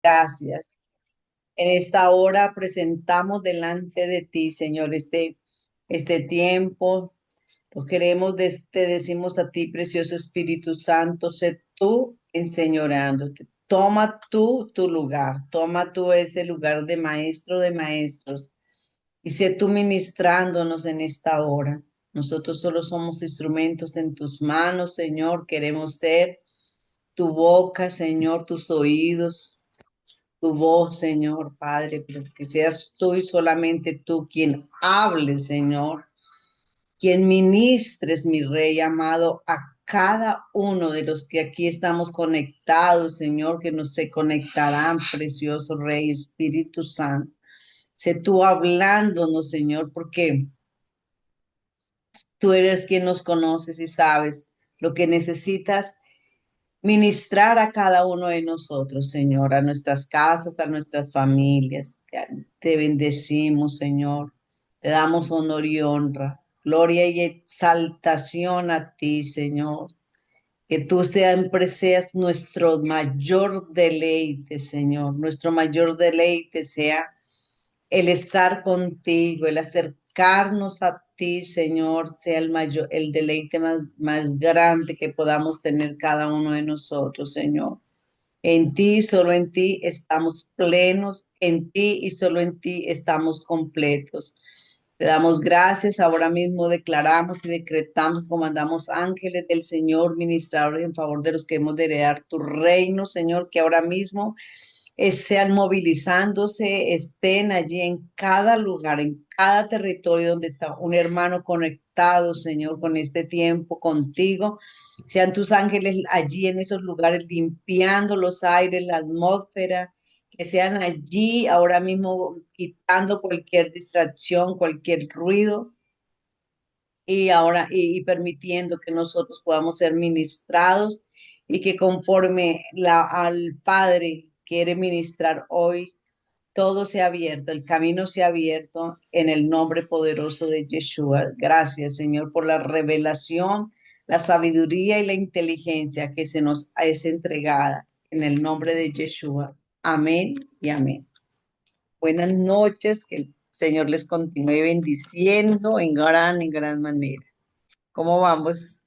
gracias. En esta hora presentamos delante de ti, Señor, este tiempo. Lo queremos, te decimos a ti, precioso Espíritu Santo, sé tú enseñorándote. Toma tú tu lugar, toma tú ese lugar de maestro de maestros y sé tú ministrándonos en esta hora. Nosotros solo somos instrumentos en tus manos, Señor. Queremos ser tu boca, Señor, tus oídos, tu voz, Señor, Padre, pero que seas tú y solamente tú quien hable, Señor, quien ministres, mi Rey amado, a cada uno de los que aquí estamos conectados, Señor, que nos se conectarán, precioso Rey, Espíritu Santo. Sé tú hablándonos, Señor, porque tú eres quien nos conoces y sabes lo que necesitas ministrar a cada uno de nosotros, Señor, a nuestras casas, a nuestras familias. Te bendecimos, Señor. Te damos honor y honra, gloria y exaltación a ti, Señor. Que tú siempre seas nuestro mayor deleite, Señor. Nuestro mayor deleite sea el estar contigo, el acercarnos a ti, Señor, sea el mayor, el deleite más grande que podamos tener cada uno de nosotros, Señor. En ti, solo en ti estamos plenos, en ti y solo en ti estamos completos. Te damos gracias, ahora mismo declaramos y decretamos, comandamos ángeles del Señor, ministradores en favor de los que hemos de heredar tu reino, Señor, que ahora mismo sean movilizándose, estén allí en cada lugar, en cada territorio donde está un hermano conectado, Señor, con este tiempo contigo. Sean tus ángeles allí en esos lugares limpiando los aires, la atmósfera, que sean allí ahora mismo quitando cualquier distracción, cualquier ruido y ahora y permitiendo que nosotros podamos ser ministrados y que conforme al Padre quiere ministrar hoy, todo se ha abierto, el camino se ha abierto en el nombre poderoso de Yeshua. Gracias, Señor, por la revelación, la sabiduría y la inteligencia que se nos es entregada en el nombre de Yeshua. Amén y amén. Buenas noches, que el Señor les continúe bendiciendo en gran manera. ¿Cómo vamos?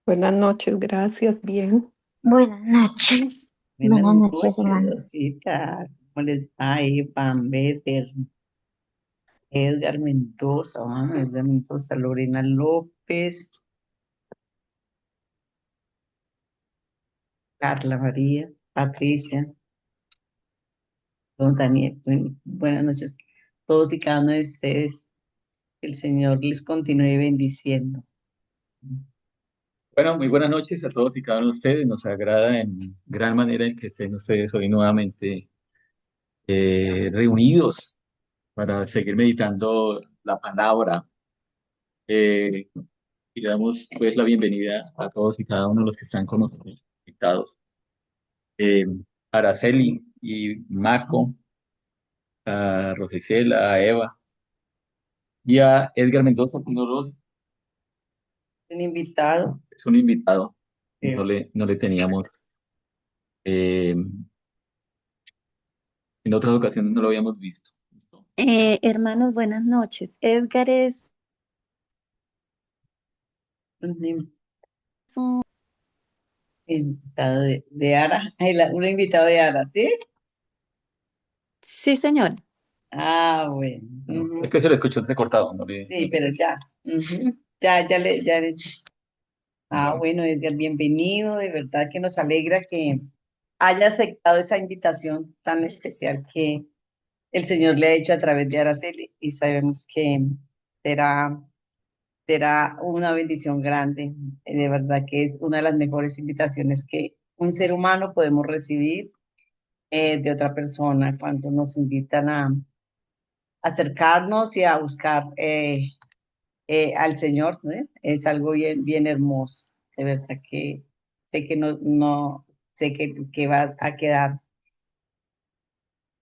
Buenas noches, gracias, bien. Buenas noches. Buenas Buenas noches, noches, hermano. Rosita. ¿Cómo les va? Pam, Better, Edgar Mendoza, Edgar Mendoza, Lorena López, Carla María, Patricia, don Daniel. Buenas noches, todos y cada uno de ustedes. Que el Señor les continúe bendiciendo. Bueno, muy buenas noches a todos y cada uno de ustedes. Nos agrada en gran manera el que estén ustedes hoy nuevamente reunidos para seguir meditando la palabra. Eh, y damos pues la bienvenida a todos y cada uno de los que están con nosotros invitados. Eh, Araceli y Maco, a Rosicela, a Eva y a Edgar Mendoza, que Un invitado. es un invitado. eh, No le teníamos, eh, en otras ocasiones no lo habíamos visto. Hermanos, buenas noches. Edgar es un un... invitado de Ara. Un invitado de Ara, ¿sí? Sí, señor. Ah, bueno. No, es Ujú. que se lo escuchó entrecortado, Sí, pero ya. Ujú. Ya le. Ah, bueno, bueno, Edgar, bienvenido. De verdad que nos alegra que haya aceptado esa invitación tan especial que el Señor le ha hecho a través de Araceli y sabemos que será, será una bendición grande. De verdad que es una de las mejores invitaciones que un ser humano podemos recibir de otra persona cuando nos invitan a acercarnos y a buscar al Señor, ¿no? Es algo bien, bien hermoso. De verdad que sé que no sé que va a quedar.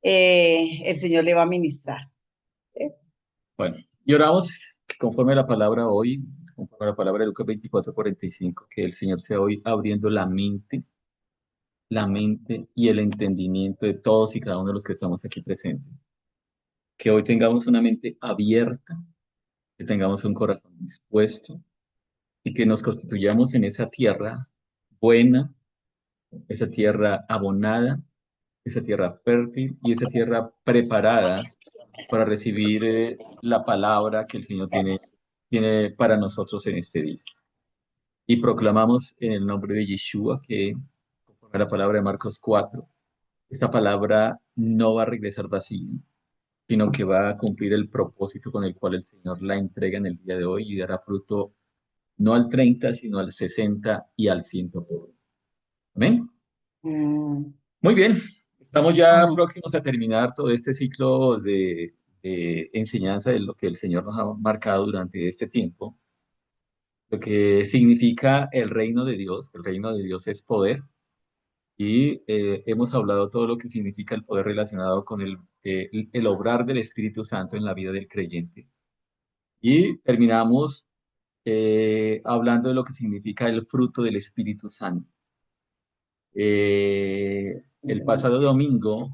El Señor le va a ministrar. ¿Eh? bueno, y oramos que conforme a la palabra hoy, conforme a la palabra de Lucas 24:45, que el Señor sea hoy abriendo la mente, la mente y el entendimiento de todos y cada uno de los que estamos aquí presentes. Que hoy tengamos una mente abierta, que tengamos un corazón dispuesto y que nos constituyamos en esa tierra buena, esa tierra abonada, esa tierra fértil y esa tierra preparada para recibir la palabra que el Señor tiene para nosotros en este día. Y proclamamos en el nombre de Yeshua que, conforme a la palabra de Marcos 4, esta palabra no va a regresar vacía, sino que va a cumplir el propósito con el cual el Señor la entrega en el día de hoy y dará fruto no al 30, sino al 60 y al 100. Amén. Mm, Muy bien, estamos ya amén. próximos a terminar todo este ciclo de enseñanza de lo que el Señor nos ha marcado durante este tiempo, lo que significa el reino de Dios. El reino de Dios es poder y hemos hablado todo lo que significa el poder relacionado con el obrar del Espíritu Santo en la vida del creyente. Y terminamos hablando de lo que significa el fruto del Espíritu Santo. El pasado domingo,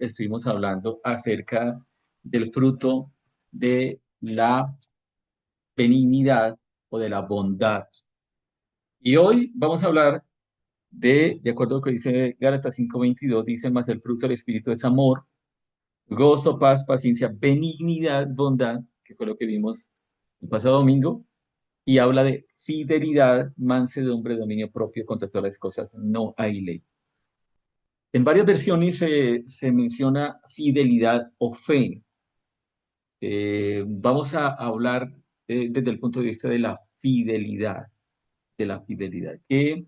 estuvimos hablando acerca del fruto de la benignidad o de la bondad. Y hoy vamos a hablar de acuerdo a lo que dice Gálatas 5:22, dice, más el fruto del Espíritu es amor, gozo, paz, paciencia, benignidad, bondad, que fue lo que vimos el pasado domingo, y habla de fidelidad, mansedumbre, dominio propio, contra todas las cosas no hay ley. En varias versiones se menciona fidelidad o fe. Vamos a hablar desde el punto de vista de la fidelidad, de la fidelidad. ¿Qué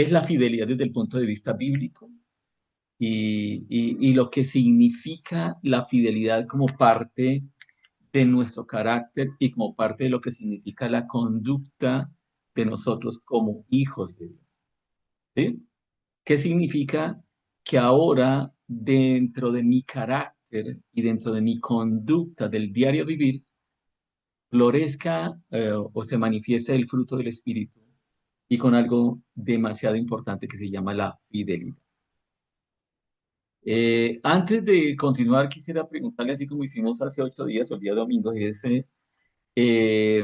es la fidelidad desde el punto de vista bíblico? Y lo que significa la fidelidad como parte de nuestro carácter y como parte de lo que significa la conducta de nosotros como hijos de Dios. ¿Sí? ¿Qué significa que ahora dentro de mi carácter y dentro de mi conducta del diario vivir florezca o se manifieste el fruto del Espíritu y con algo demasiado importante que se llama la fidelidad? Antes de continuar, quisiera preguntarle, así como hicimos hace 8 días, o el día domingo, eh,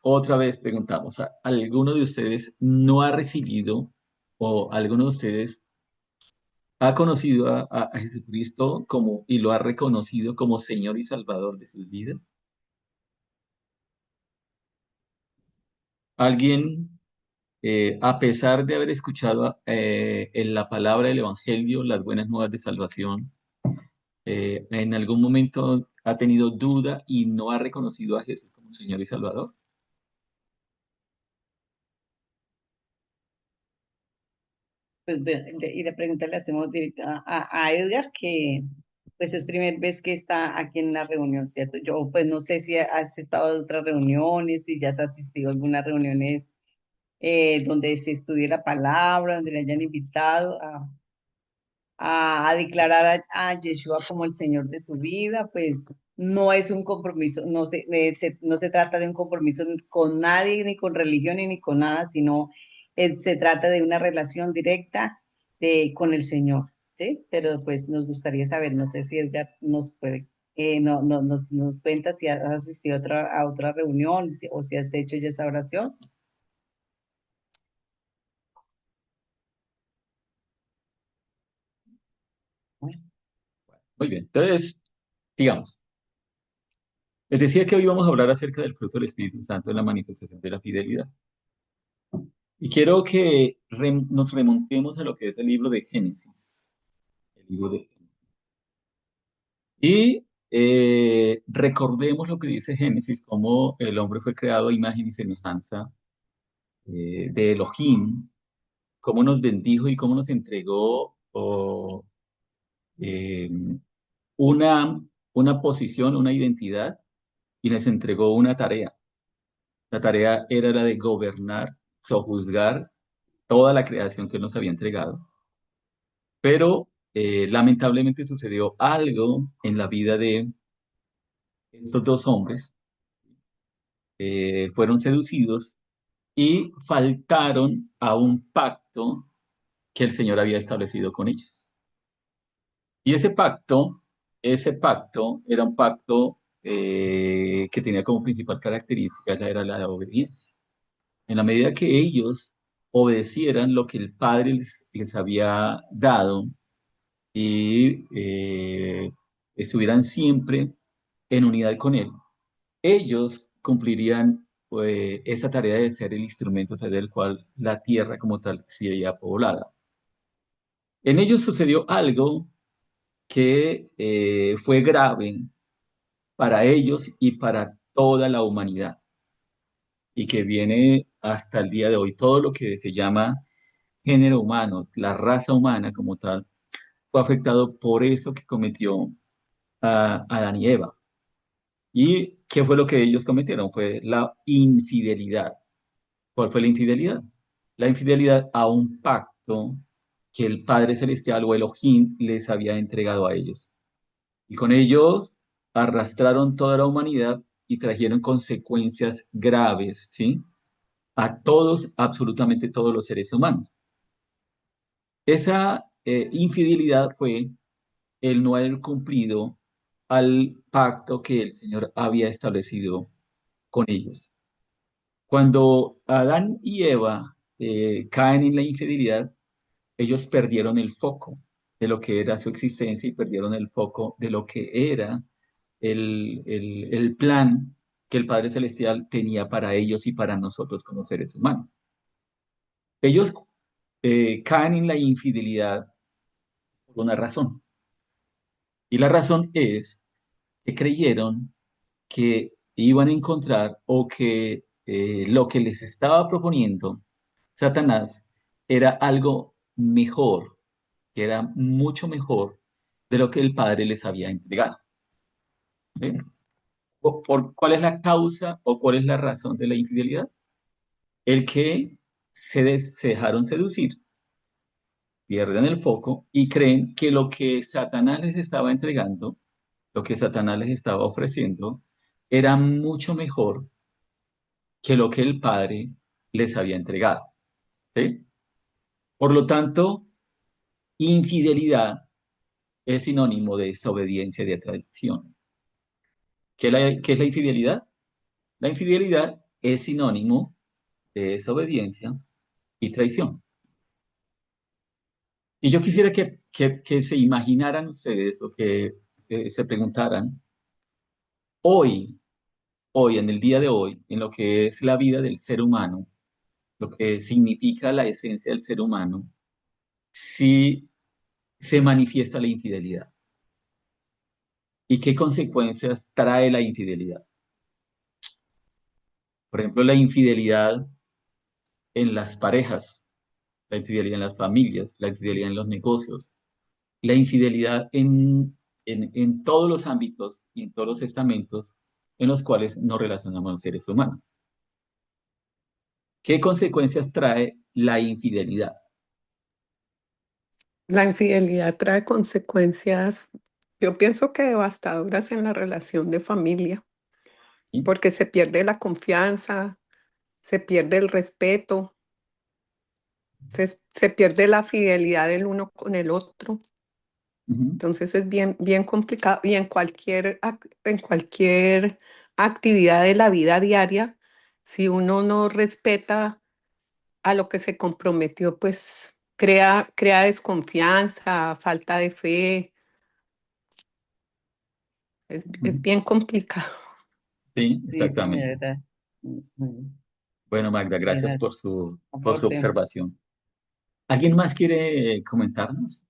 otra vez preguntamos, ¿alguno de ustedes no ha recibido o alguno de ustedes ha conocido a Jesucristo como y lo ha reconocido como Señor y Salvador de sus vidas? ¿Alguien, a pesar de haber escuchado en la palabra del Evangelio, las buenas nuevas de salvación, en algún momento ha tenido duda y no ha reconocido a Jesús como Señor y Salvador? Pues, y la pregunta le hacemos directa a Edgar, que pues es primera vez que está aquí en la reunión, ¿cierto? Yo pues no sé si has estado en otras reuniones, si ya has asistido a algunas reuniones donde se estudie la palabra, donde le hayan invitado a declarar a Yeshua como el Señor de su vida, pues no es un compromiso, no se trata de un compromiso con nadie, ni con religión, ni con nada, sino se trata de una relación directa con el Señor, ¿sí? Pero pues nos gustaría saber, no sé si Edgar nos puede, nos cuenta si has asistido a otra reunión o si has hecho ya esa oración. Bueno, Muy bien, entonces, sigamos. Les decía que hoy vamos a hablar acerca del fruto del Espíritu Santo en la manifestación de la fidelidad. Y quiero que nos remontemos a lo que es el libro de Génesis. El libro de Y recordemos lo que dice Génesis, cómo el hombre fue creado a imagen y semejanza de Elohim, cómo nos bendijo y cómo nos entregó eh, una, una posición, una identidad y nos entregó una tarea. La tarea era la de gobernar, sojuzgar toda la creación que nos había entregado. Pero lamentablemente sucedió algo en la vida de estos dos hombres. Fueron seducidos y faltaron a un pacto que el Señor había establecido con ellos. Y ese pacto era un pacto que tenía como principal característica era la obediencia. En la medida que ellos obedecieran lo que el Padre les había dado y estuvieran siempre en unidad con Él, ellos cumplirían esa tarea de ser el instrumento a través del cual la tierra como tal sería poblada. En ellos sucedió algo que fue grave para ellos y para toda la humanidad y que viene hasta el día de hoy. Todo lo que se llama género humano, la raza humana como tal, fue afectado por eso que cometió Adán y Eva. ¿Y qué fue lo que ellos cometieron? Fue la infidelidad. ¿Cuál fue la infidelidad? La infidelidad a un pacto que el Padre Celestial o Elohim les había entregado a ellos. Y con ellos arrastraron toda la humanidad y trajeron consecuencias graves, ¿sí? A todos, absolutamente todos los seres humanos. Esa infidelidad fue el no haber cumplido al pacto que el Señor había establecido con ellos. Cuando Adán y Eva caen en la infidelidad, ellos perdieron el foco de lo que era su existencia y perdieron el foco de lo que era el plan que el Padre Celestial tenía para ellos y para nosotros como seres humanos. Ellos caen en la infidelidad por una razón. Y la razón es que creyeron que iban a encontrar o que lo que les estaba proponiendo Satanás era algo mejor, que era mucho mejor de lo que el Padre les había entregado. ¿Sí? ¿Cuál es la causa o cuál es la razón de la infidelidad? El que se dejaron seducir, pierden el foco y creen que lo que Satanás les estaba entregando, lo que Satanás les estaba ofreciendo, era mucho mejor que lo que el Padre les había entregado. ¿Sí? Por lo tanto, infidelidad es sinónimo de desobediencia y de traición. ¿Qué es la infidelidad? La infidelidad es sinónimo de desobediencia y traición. Y yo quisiera que se imaginaran ustedes o que se preguntaran hoy, hoy, en el día de hoy, en lo que es la vida del ser humano, lo que significa la esencia del ser humano, si se manifiesta la infidelidad y qué consecuencias trae la infidelidad. Por ejemplo, la infidelidad en las parejas, la infidelidad en las familias, la infidelidad en los negocios, la infidelidad en todos los ámbitos y en todos los estamentos en los cuales nos relacionamos los seres humanos. ¿Qué consecuencias trae la infidelidad? La infidelidad trae consecuencias, yo pienso que devastadoras en la relación de familia, ¿Sí? porque se pierde la confianza, se pierde el respeto, se pierde la fidelidad del uno con el otro. Ujú, Entonces es bien, bien complicado y en cualquier actividad de la vida diaria, si uno no respeta a lo que se comprometió, pues crea desconfianza, falta de fe, es ujú. bien complicado. Sí, Sí, exactamente. señora. Es muy Bueno, Magda, gracias buenas por su aporte. observación. ¿Alguien más quiere comentarnos?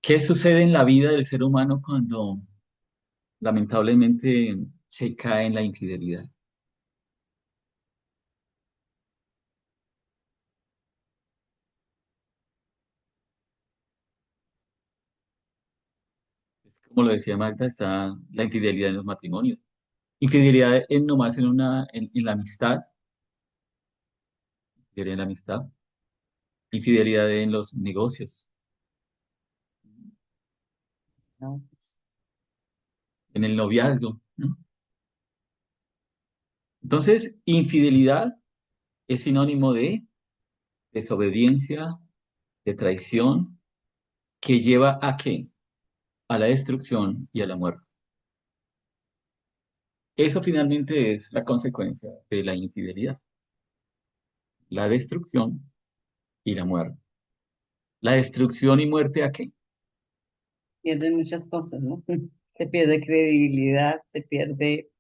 ¿Qué sucede en la vida del ser humano cuando lamentablemente se cae en la infidelidad? Como lo decía Magda, está la infidelidad en los matrimonios. Infidelidad en nomás en la amistad, infidelidad en la amistad, infidelidad en los negocios, ¿No? en el noviazgo, ¿no? Entonces, infidelidad es sinónimo de desobediencia, de traición, que lleva ¿a qué? A la destrucción y a la muerte. Eso finalmente es la consecuencia de la infidelidad, la destrucción y la muerte. ¿La destrucción y muerte a qué? Pierden muchas cosas, ¿no? Se pierde credibilidad, se pierde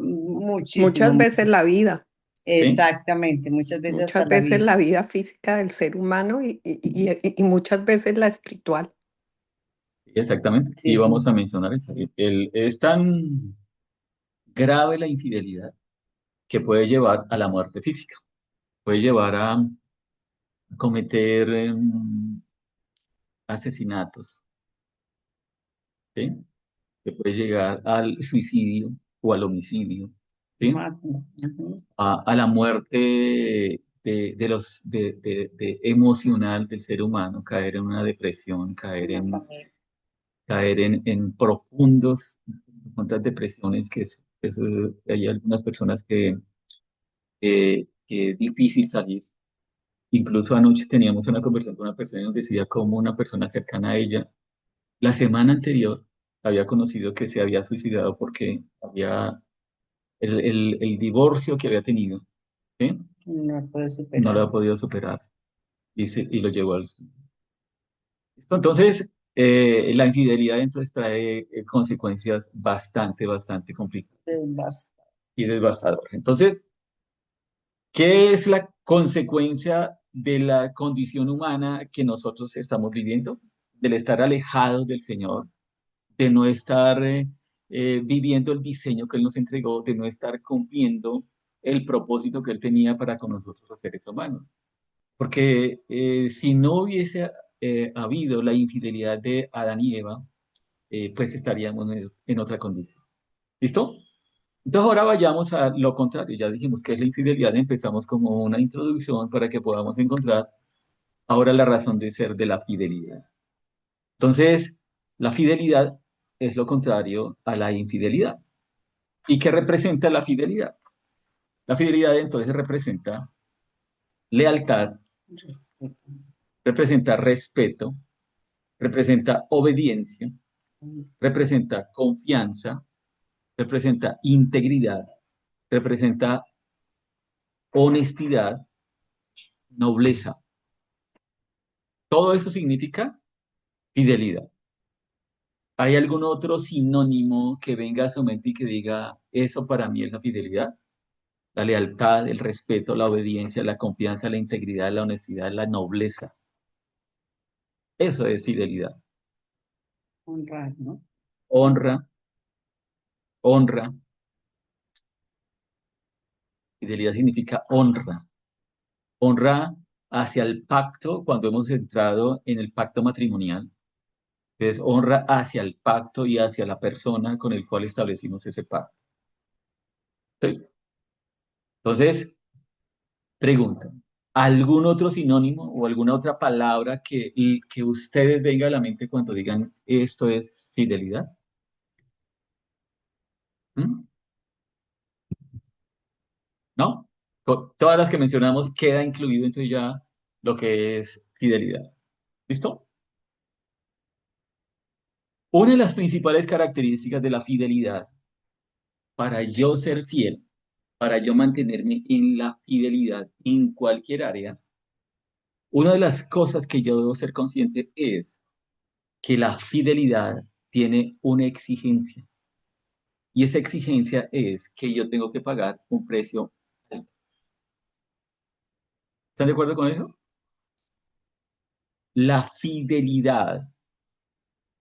muchísimo, Muchas veces la muchísimo. vida, ¿Sí? Exactamente, muchas veces hasta muchas la veces vida. la vida física del ser humano y muchas veces la espiritual. Exactamente. Y Sí, vamos a mencionar eso. Es tan grave la infidelidad que puede llevar a la muerte física, puede llevar a cometer asesinatos, ¿sí? Que puede llegar al suicidio o al homicidio, ¿sí? matan. Ujú. A la muerte de emocional del ser humano, caer en una depresión, Una familia. caer profundas depresiones hay algunas personas que es difícil salir. Incluso anoche teníamos una conversación con una persona y nos decía cómo una persona cercana a ella la semana anterior había conocido que se había suicidado porque había el divorcio que había tenido, ¿sí? No puede No lo superar. ha podido superar y lo llevó al suicidio. Entonces, la infidelidad entonces trae consecuencias bastante complicadas Basta. y devastadoras. Entonces, ¿qué es la consecuencia de la condición humana que nosotros estamos viviendo? Del estar alejados del Señor, de no estar viviendo el diseño que Él nos entregó, de no estar cumpliendo el propósito que Él tenía para con nosotros los seres humanos. Porque si no hubiese habido la infidelidad de Adán y Eva, pues estaríamos en otra condición. ¿Listo? Entonces ahora vayamos a lo contrario. Ya dijimos que es la infidelidad, empezamos como una introducción para que podamos encontrar ahora la razón de ser de la fidelidad. Entonces, la fidelidad es lo contrario a la infidelidad. ¿Y qué representa la fidelidad? La fidelidad entonces representa lealtad, Respeto. representa respeto, representa obediencia, representa confianza, representa integridad, representa honestidad, nobleza. Todo eso significa fidelidad. ¿Hay algún otro sinónimo que venga a su mente y que diga, eso para mí es la fidelidad? La lealtad, el respeto, la obediencia, la confianza, la integridad, la honestidad, la nobleza. Eso es fidelidad. Honrar, ¿no? Honra, honra. Fidelidad significa honra. Honra hacia el pacto cuando hemos entrado en el pacto matrimonial. Entonces, honra hacia el pacto y hacia la persona con el cual establecimos ese pacto. ¿Sí? Entonces, pregunta, ¿algún otro sinónimo o alguna otra palabra que ustedes venga a la mente cuando digan esto es fidelidad? ¿Mm? ¿No? Todas las que mencionamos queda incluido entonces ya lo que es fidelidad. ¿Listo? Una de las principales características de la fidelidad para yo ser fiel, para yo mantenerme en la fidelidad en cualquier área, una de las cosas que yo debo ser consciente es que la fidelidad tiene una exigencia y esa exigencia es que yo tengo que pagar un precio alto. ¿Están de acuerdo con eso? La fidelidad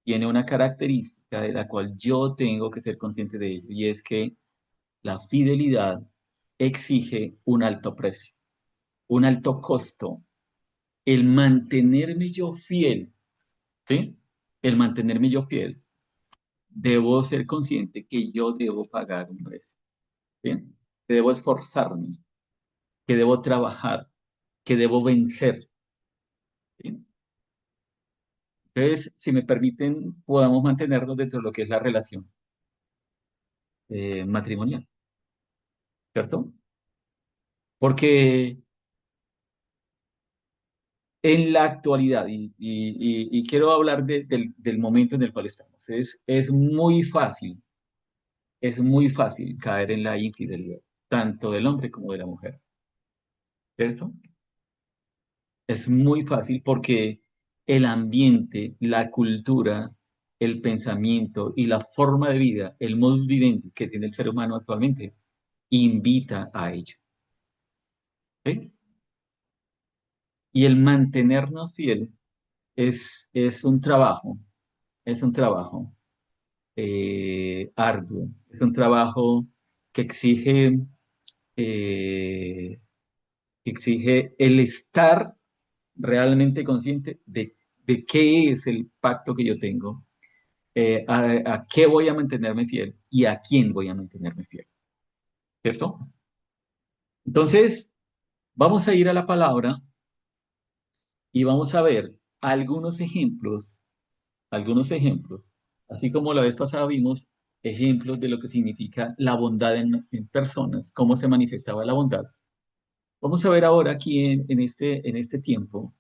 tiene una característica de la cual yo tengo que ser consciente de ello y es que la fidelidad exige un alto precio, un alto costo. El mantenerme yo fiel, ¿sí? El mantenerme yo fiel, debo ser consciente que yo debo pagar un precio, ¿sí? Que debo esforzarme, que debo trabajar, que debo vencer, ¿sí? Entonces, si me permiten, podamos mantenernos dentro de lo que es la relación matrimonial. ¿cierto? Porque en la actualidad, y quiero hablar del momento en el cual estamos, es muy fácil caer en la infidelidad, tanto del hombre como de la mujer, ¿cierto? Es muy fácil porque el ambiente, la cultura, el pensamiento y la forma de vida, el modus vivendi que tiene el ser humano actualmente, invita a ello. ¿Ok? Y el mantenernos fiel es un trabajo, es un trabajo arduo, es un trabajo que eh, que exige el estar realmente consciente de qué es el pacto que yo tengo, a qué voy a mantenerme fiel y a quién voy a mantenerme fiel, ¿cierto? Entonces, vamos a ir a la palabra y vamos a ver algunos ejemplos, así como la vez pasada vimos ejemplos de lo que significa la bondad en personas, cómo se manifestaba la bondad. Vamos a ver ahora aquí en este tiempo,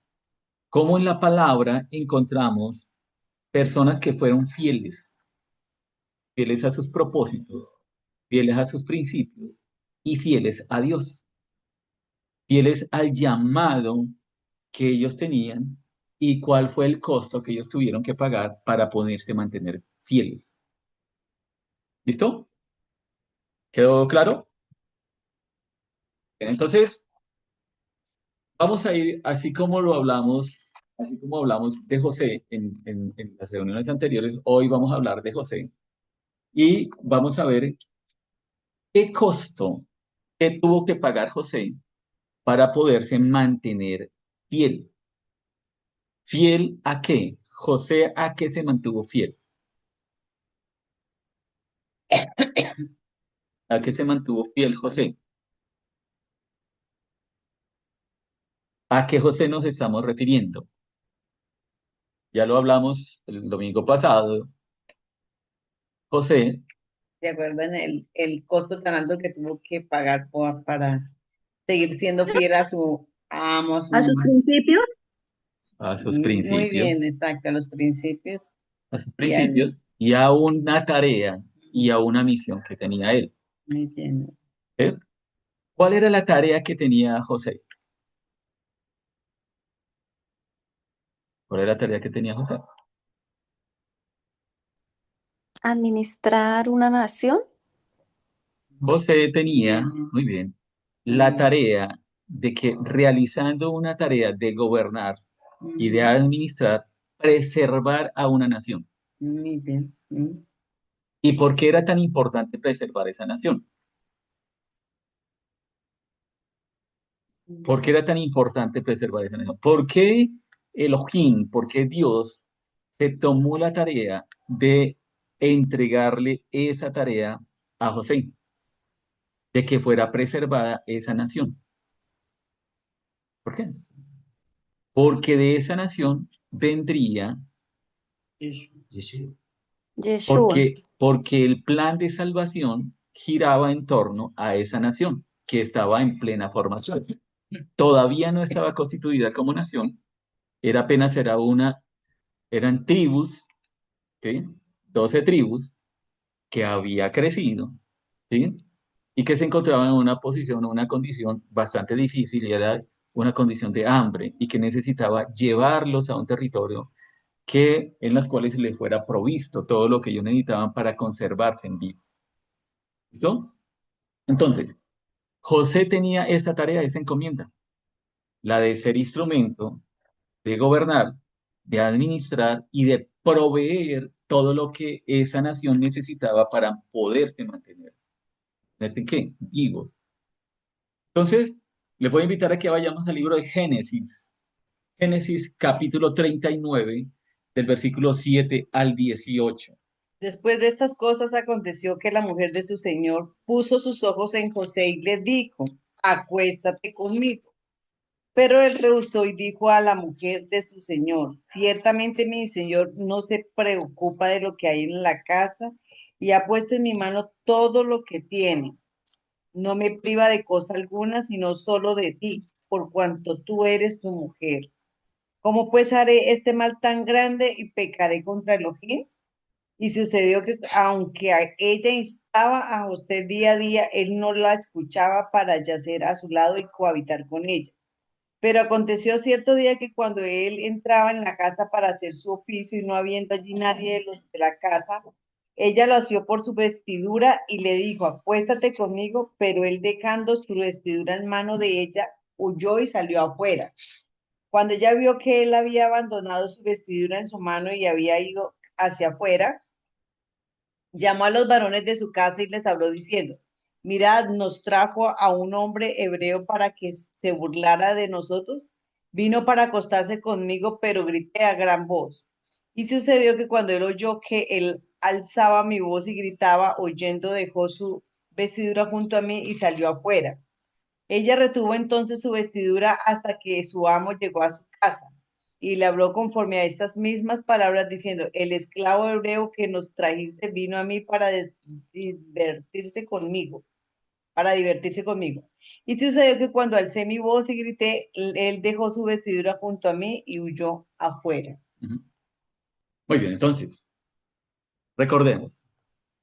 cómo en la palabra encontramos personas que fueron fieles, fieles a sus propósitos, fieles a sus principios y fieles a Dios, fieles al llamado que ellos tenían y cuál fue el costo que ellos tuvieron que pagar para poderse mantener fieles. ¿Listo? ¿Quedó claro? Entonces, vamos a ir, así como hablamos de José en las reuniones anteriores, hoy vamos a hablar de José y vamos a ver qué costo que tuvo que pagar José para poderse mantener fiel. ¿Fiel a qué? José, ¿a qué se mantuvo fiel? ¿A qué se mantuvo fiel José? ¿A qué José nos estamos refiriendo? Ya lo hablamos el domingo pasado. José, ¿De acuerdo en el costo tan alto que tuvo que pagar para seguir siendo fiel a su amo, a su ¿A sus mamá? principios? a sus Muy principios, bien, exacto, a los principios a sus y al... principios y a una tarea y a una misión que tenía él. Muy bien. ¿Eh? ¿Cuál era la tarea que tenía José? ¿Cuál era la tarea que tenía José? ¿Administrar una nación? José tenía, Bien. muy bien, la tarea de que realizando una tarea de gobernar y de administrar, preservar a una nación. Muy bien. ¿Y por qué era tan importante preservar esa nación? ¿Por qué era tan importante preservar esa nación? ¿Por qué Elohim, por qué Dios se tomó la tarea de entregarle esa tarea a José, de que fuera preservada esa nación? ¿Por qué? Porque de esa nación vendría, Yeshua. porque el plan de salvación giraba en torno a esa nación que estaba en plena formación. Todavía no estaba constituida como nación, eran tribus, ¿sí? 12 tribus que había crecido, ¿sí? Y que se encontraban en una posición, una condición bastante difícil, y era una condición de hambre, y que necesitaba llevarlos a un territorio en las cuales le fuera provisto todo lo que ellos necesitaban para conservarse en vida. ¿Listo? Entonces, José tenía esa tarea, esa encomienda, la de ser instrumento, de gobernar, de administrar y de proveer todo lo que esa nación necesitaba para poderse mantener. ¿En qué? Vivos. Entonces, les voy a invitar a que vayamos al libro de Génesis. Génesis capítulo 39, del versículo 7 al 18. Después de estas cosas aconteció que la mujer de su señor puso sus ojos en José y le dijo, acuéstate conmigo. Pero él rehusó y dijo a la mujer de su señor, ciertamente mi señor no se preocupa de lo que hay en la casa y ha puesto en mi mano todo lo que tiene. no me priva de cosa alguna, sino solo de ti, por cuanto tú eres su mujer. ¿Cómo pues haré este mal tan grande y pecaré contra Elohim? Y sucedió que aunque ella instaba a José día a día, él no la escuchaba para yacer a su lado y cohabitar con ella. Pero aconteció cierto día que cuando él entraba en la casa para hacer su oficio y no habiendo allí nadie de los de la casa, ella lo asió por su vestidura y le dijo, acuéstate conmigo, pero él dejando su vestidura en mano de ella, huyó y salió afuera. Cuando ella vio que él había abandonado su vestidura en su mano y había ido hacia afuera, llamó a los varones de su casa y les habló diciendo, mirad, nos trajo a un hombre hebreo para que se burlara de nosotros. Vino para acostarse conmigo, pero grité a gran voz. Y sucedió que cuando él oyó que él alzaba mi voz y gritaba, oyendo, dejó su vestidura junto a mí y salió afuera. Ella retuvo entonces su vestidura hasta que su amo llegó a su casa y le habló conforme a estas mismas palabras diciendo, el esclavo hebreo que nos trajiste vino a mí para divertirse conmigo, para divertirse conmigo. Y sucedió que cuando alcé mi voz y grité, él dejó su vestidura junto a mí y huyó afuera. Ujú. Muy bien, entonces, recordemos,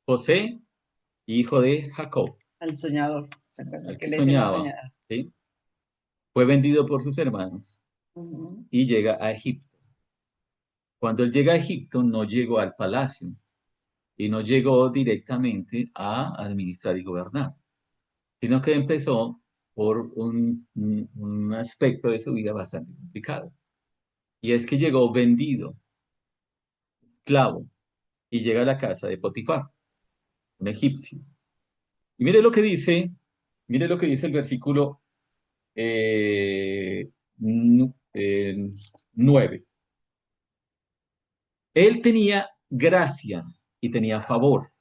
José, hijo de Jacob, Al soñador, ¿se acuerdan al que que le decimos soñaba, soñador? ¿sí? Fue vendido por sus hermanos Ujú. y llega a Egipto. Cuando él llega a Egipto, no llegó al palacio y no llegó directamente a administrar y gobernar, sino que empezó por un aspecto de su vida bastante complicado. Y es que llegó vendido, esclavo, y llega a la casa de Potifar, un egipcio. Y mire lo que dice el versículo eh, 9. Él tenía gracia y tenía favor.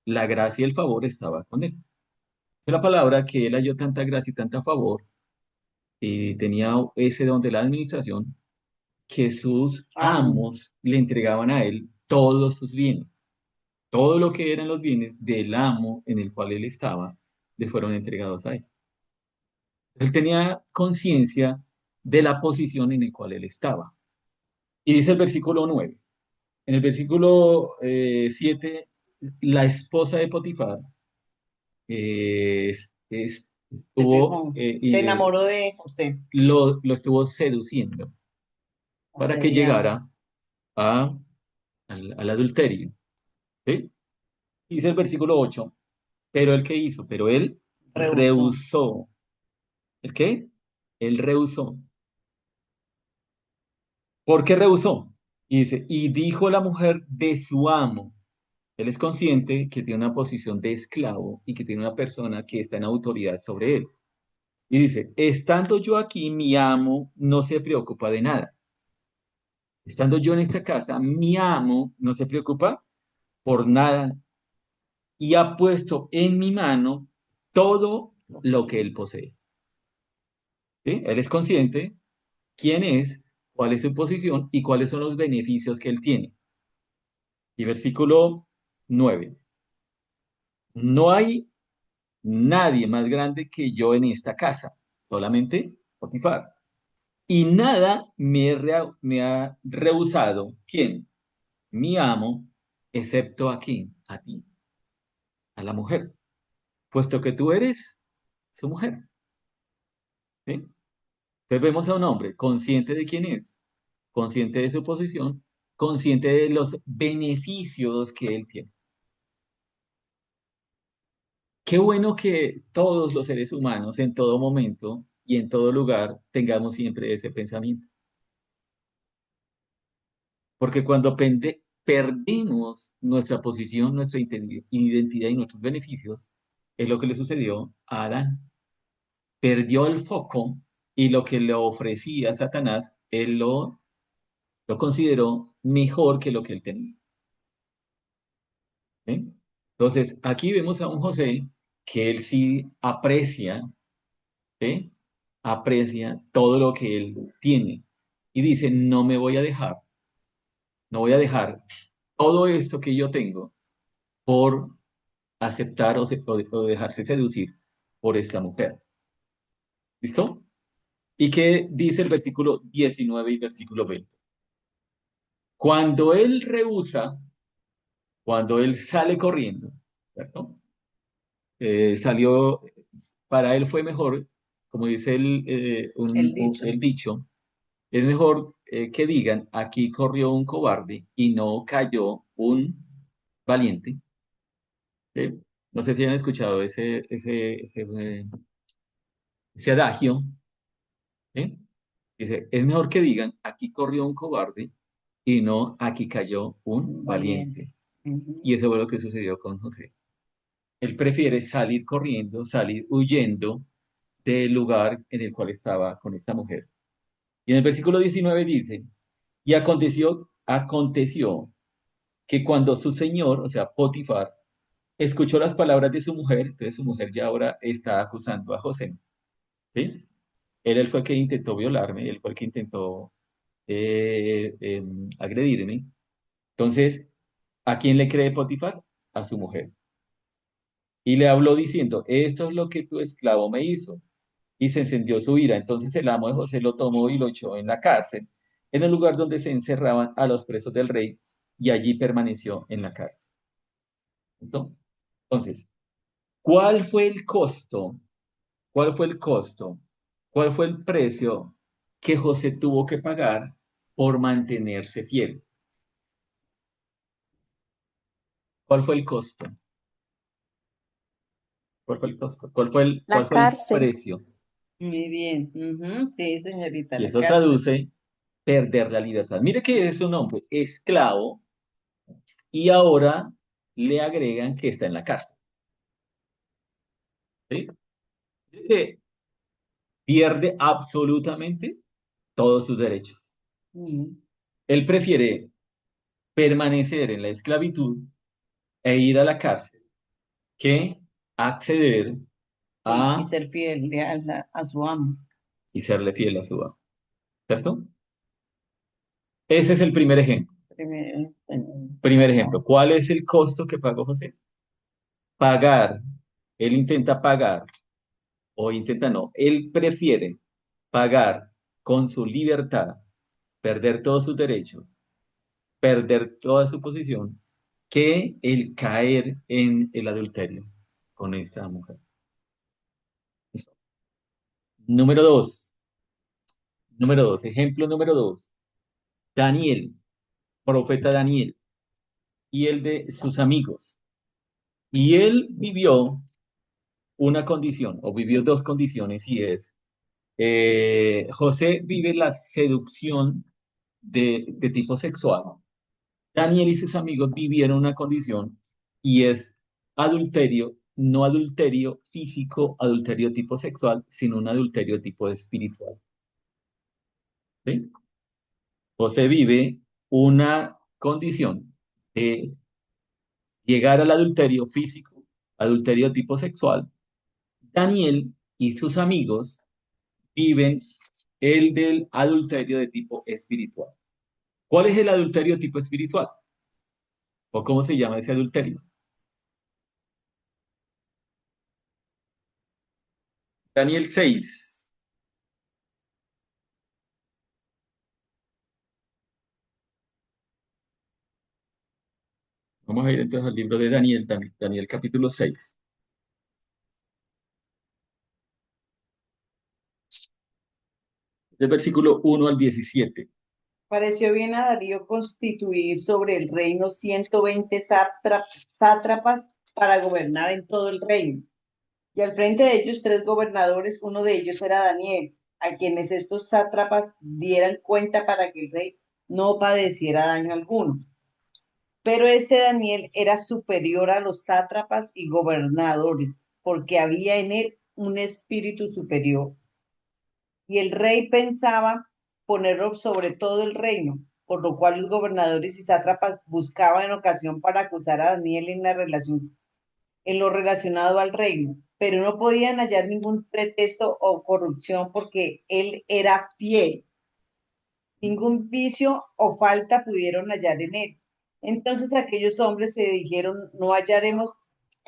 La gracia y el favor estaba con él. Es la palabra que él halló tanta gracia y tanta favor y tenía ese don de la administración que sus Amo. amos le entregaban a él todos sus bienes. Todo lo que eran los bienes del amo en el cual él estaba le fueron entregados a él. Él tenía conciencia de la posición en la cual él estaba. Y dice el versículo 9. En el versículo 7, la esposa de Potifar estuvo, Se enamoró de usted. lo estuvo seduciendo O para sea, que ya llegara a, al adulterio. ¿Sí? Dice el versículo 8, pero él qué hizo, pero él rehusó. rehusó. ¿El qué? Él rehusó. ¿Por qué rehusó? Y dice, y dijo la mujer de su amo. Él es consciente que tiene una posición de esclavo y que tiene una persona que está en autoridad sobre él. Y dice, estando yo aquí, mi amo no se preocupa de nada. Estando yo en esta casa, mi amo no se preocupa por nada y ha puesto en mi mano todo lo que él posee. ¿Sí? Él es consciente quién es, cuál es su posición y cuáles son los beneficios que él tiene. Y versículo 9. No hay nadie más grande que yo en esta casa, solamente Potifar. Y nada me ha rehusado, ¿quién? Mi amo, excepto a quién, a ti, a la mujer, puesto que tú eres su mujer. ¿Sí? Entonces vemos a un hombre consciente de quién es, consciente de su posición, consciente de los beneficios que él tiene. Qué bueno que todos los seres humanos en todo momento y en todo lugar tengamos siempre ese pensamiento. Porque cuando perdimos nuestra posición, nuestra identidad y nuestros beneficios, es lo que le sucedió a Adán. Perdió el foco y lo que le ofrecía Satanás, él lo consideró mejor que lo que él tenía. ¿Sí? Entonces, aquí vemos a un José que él sí aprecia, ¿sí? Aprecia todo lo que él tiene y dice, no me voy a dejar, no voy a dejar todo esto que yo tengo por aceptar o dejarse seducir por esta mujer. ¿Listo? ¿Y qué dice el versículo 19 y versículo 20? Cuando él rehúsa, cuando él sale corriendo, ¿cierto? Salió, para él fue mejor, como dice El dicho. el dicho, es mejor que digan, aquí corrió un cobarde y no cayó un valiente. ¿Sí? No sé si han escuchado ese adagio. ¿Sí? Dice, es mejor que digan, aquí corrió un cobarde y no aquí cayó un Valiente. valiente. Ujú. Y eso fue lo que sucedió con José. Él prefiere salir corriendo, salir huyendo del lugar en el cual estaba con esta mujer. Y en el versículo 19 dice, y aconteció que cuando su señor, o sea, Potifar, escuchó las palabras de su mujer, entonces su mujer ya ahora está acusando a José, ¿sí? Él fue el que intentó violarme, él fue el que intentó agredirme. Entonces, ¿a quién le cree Potifar? A su mujer. Y le habló diciendo, esto es lo que tu esclavo me hizo. Y se encendió su ira. Entonces el amo de José lo tomó y lo echó en la cárcel, en el lugar donde se encerraban a los presos del rey, y allí permaneció en la cárcel. ¿Listo? Entonces, ¿cuál fue el costo? ¿Cuál fue el costo? ¿Cuál fue el precio que José tuvo que pagar por mantenerse fiel? ¿Cuál fue el costo? ¿Cuál fue el costo? La Cuál fue el cárcel. precio? Muy bien. Ujú. Sí, señorita, Y la eso cárcel. traduce perder la libertad. Mire que es un hombre esclavo y ahora le agregan que está en la cárcel. ¿Sí? Que pierde absolutamente todos sus derechos. Ujú. Él prefiere permanecer en la esclavitud e ir a la cárcel que acceder Y a ser fiel, leal a su amo. y serle fiel a su amo. ¿Cierto? Ese es el primer ejemplo. Primero, Primer ejemplo. ¿Cuál es el costo que pagó José? Pagar. Él intenta pagar, o intenta no, él prefiere pagar con su libertad, perder todos sus derechos, perder toda su posición, que el caer en el adulterio con esta mujer. Listo. Número dos, ejemplo número dos, Daniel, profeta Daniel, y el de sus amigos. Y él vivió una condición, o vivió dos condiciones, y es, José vive la seducción de tipo sexual. Daniel y sus amigos vivieron una condición y es adulterio, no adulterio físico, adulterio tipo sexual, sino un adulterio tipo espiritual. ¿Sí? José vive una condición de llegar al adulterio físico, adulterio tipo sexual. Daniel y sus amigos viven el del adulterio de tipo espiritual. ¿Cuál es el adulterio tipo espiritual? ¿O cómo se llama ese adulterio? Daniel 6. Vamos a ir entonces al libro de Daniel, Daniel capítulo 6, del versículo 1 al 17. pareció bien a Darío constituir sobre el reino 120 sátrapas para gobernar en todo el reino. Y al frente de ellos tres gobernadores, uno de ellos era Daniel, a quienes estos sátrapas dieran cuenta para que el rey no padeciera daño alguno. Pero este Daniel era superior a los sátrapas y gobernadores, porque había en él un espíritu superior. Y el rey pensaba ponerlo sobre todo el reino, por lo cual los gobernadores y sátrapas buscaban en ocasión para acusar a Daniel en lo relacionado al reino, pero no podían hallar ningún pretexto o corrupción porque él era fiel. Ningún vicio o falta pudieron hallar en él. Entonces aquellos hombres se dijeron, no hallaremos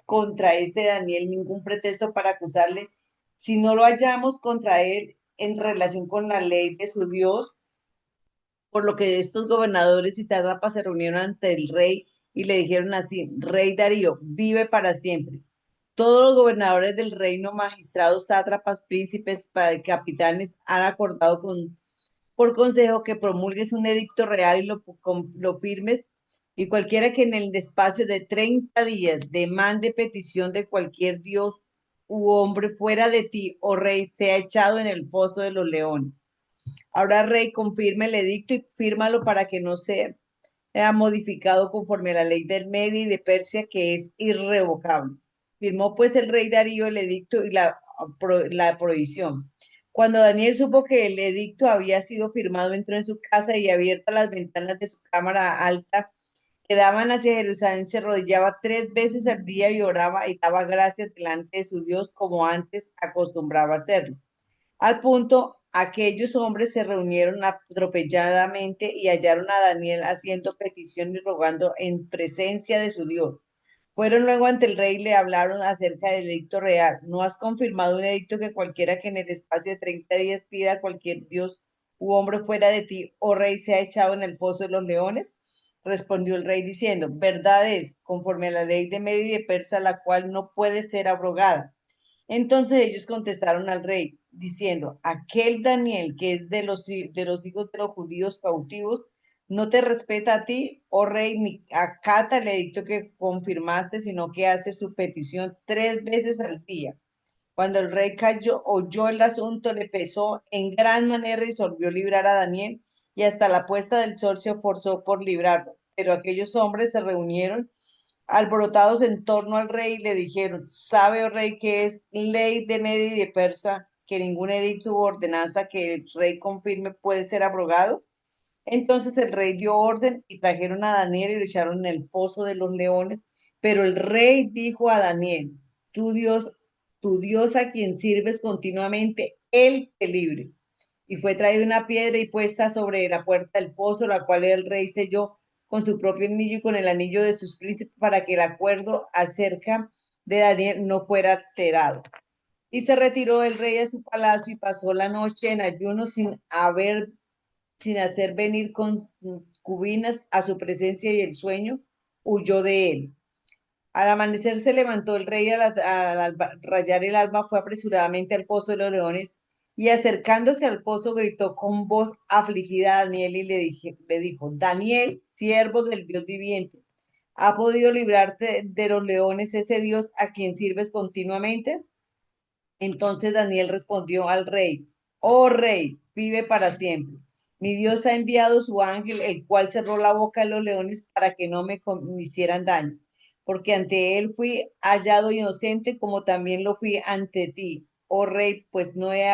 contra este Daniel ningún pretexto para acusarle, si no lo hallamos contra él en relación con la ley de su Dios, por lo que estos gobernadores y sátrapas se reunieron ante el rey y le dijeron así: Rey Darío, vive para siempre. Todos los gobernadores del reino, magistrados, sátrapas, príncipes, capitanes, han acordado por consejo que promulgues un edicto real y lo firmes, y cualquiera que en el espacio de 30 días demande petición de cualquier dios u hombre fuera de ti, oh rey, sea echado en el foso de los leones. Ahora, rey, confirme el edicto y fírmalo para que no sea modificado conforme a la ley del Medio y de Persia, que es irrevocable. Firmó pues el rey Darío el edicto y la prohibición. Cuando Daniel supo que el edicto había sido firmado, entró en su casa y abiertas las ventanas de su cámara alta que daban hacia Jerusalén, se arrodillaba 3 veces al día y oraba y daba gracias delante de su Dios como antes acostumbraba hacerlo. Al punto, aquellos hombres se reunieron atropelladamente y hallaron a Daniel haciendo petición y rogando en presencia de su Dios. Fueron luego ante el rey y le hablaron acerca del edicto real. ¿No has confirmado un edicto que cualquiera que en el espacio de 30 días pida a cualquier dios u hombre fuera de ti, oh rey, sea echado en el foso de los leones? Respondió el rey diciendo: verdad es, conforme a la ley de Media y de Persa, la cual no puede ser abrogada. Entonces ellos contestaron al rey, diciendo: aquel Daniel que es de los hijos de los judíos cautivos, no te respeta a ti, oh rey, ni acata el edicto que confirmaste, sino que hace su petición 3 veces al día. Cuando el rey oyó el asunto, le pesó en gran manera y resolvió librar a Daniel, y hasta la puesta del sol se esforzó por librarlo. Pero aquellos hombres se reunieron alborotados en torno al rey, le dijeron: ¿sabe, oh rey, que es ley de Media y de Persa, que ningún edicto u ordenanza que el rey confirme puede ser abrogado? Entonces el rey dio orden y trajeron a Daniel y lo echaron en el foso de los leones. Pero el rey dijo a Daniel: tu Dios a quien sirves continuamente, él te libre. Y fue traída una piedra y puesta sobre la puerta del pozo, la cual el rey selló con su propio anillo y con el anillo de sus príncipes, para que el acuerdo acerca de Daniel no fuera alterado. Y se retiró el rey a su palacio y pasó la noche en ayuno sin hacer venir concubinas a su presencia, y el sueño huyó de él. Al amanecer se levantó el rey, rayar el alba fue apresuradamente al pozo de los leones, y acercándose al pozo gritó con voz afligida a Daniel y le dijo: Daniel, siervo del Dios viviente, ¿ha podido librarte de los leones ese Dios a quien sirves continuamente? Entonces Daniel respondió al rey: oh rey, vive para siempre. Mi Dios ha enviado su ángel, el cual cerró la boca de los leones para que no me hicieran daño, porque ante él fui hallado inocente, como también lo fui ante ti, oh rey, pues no he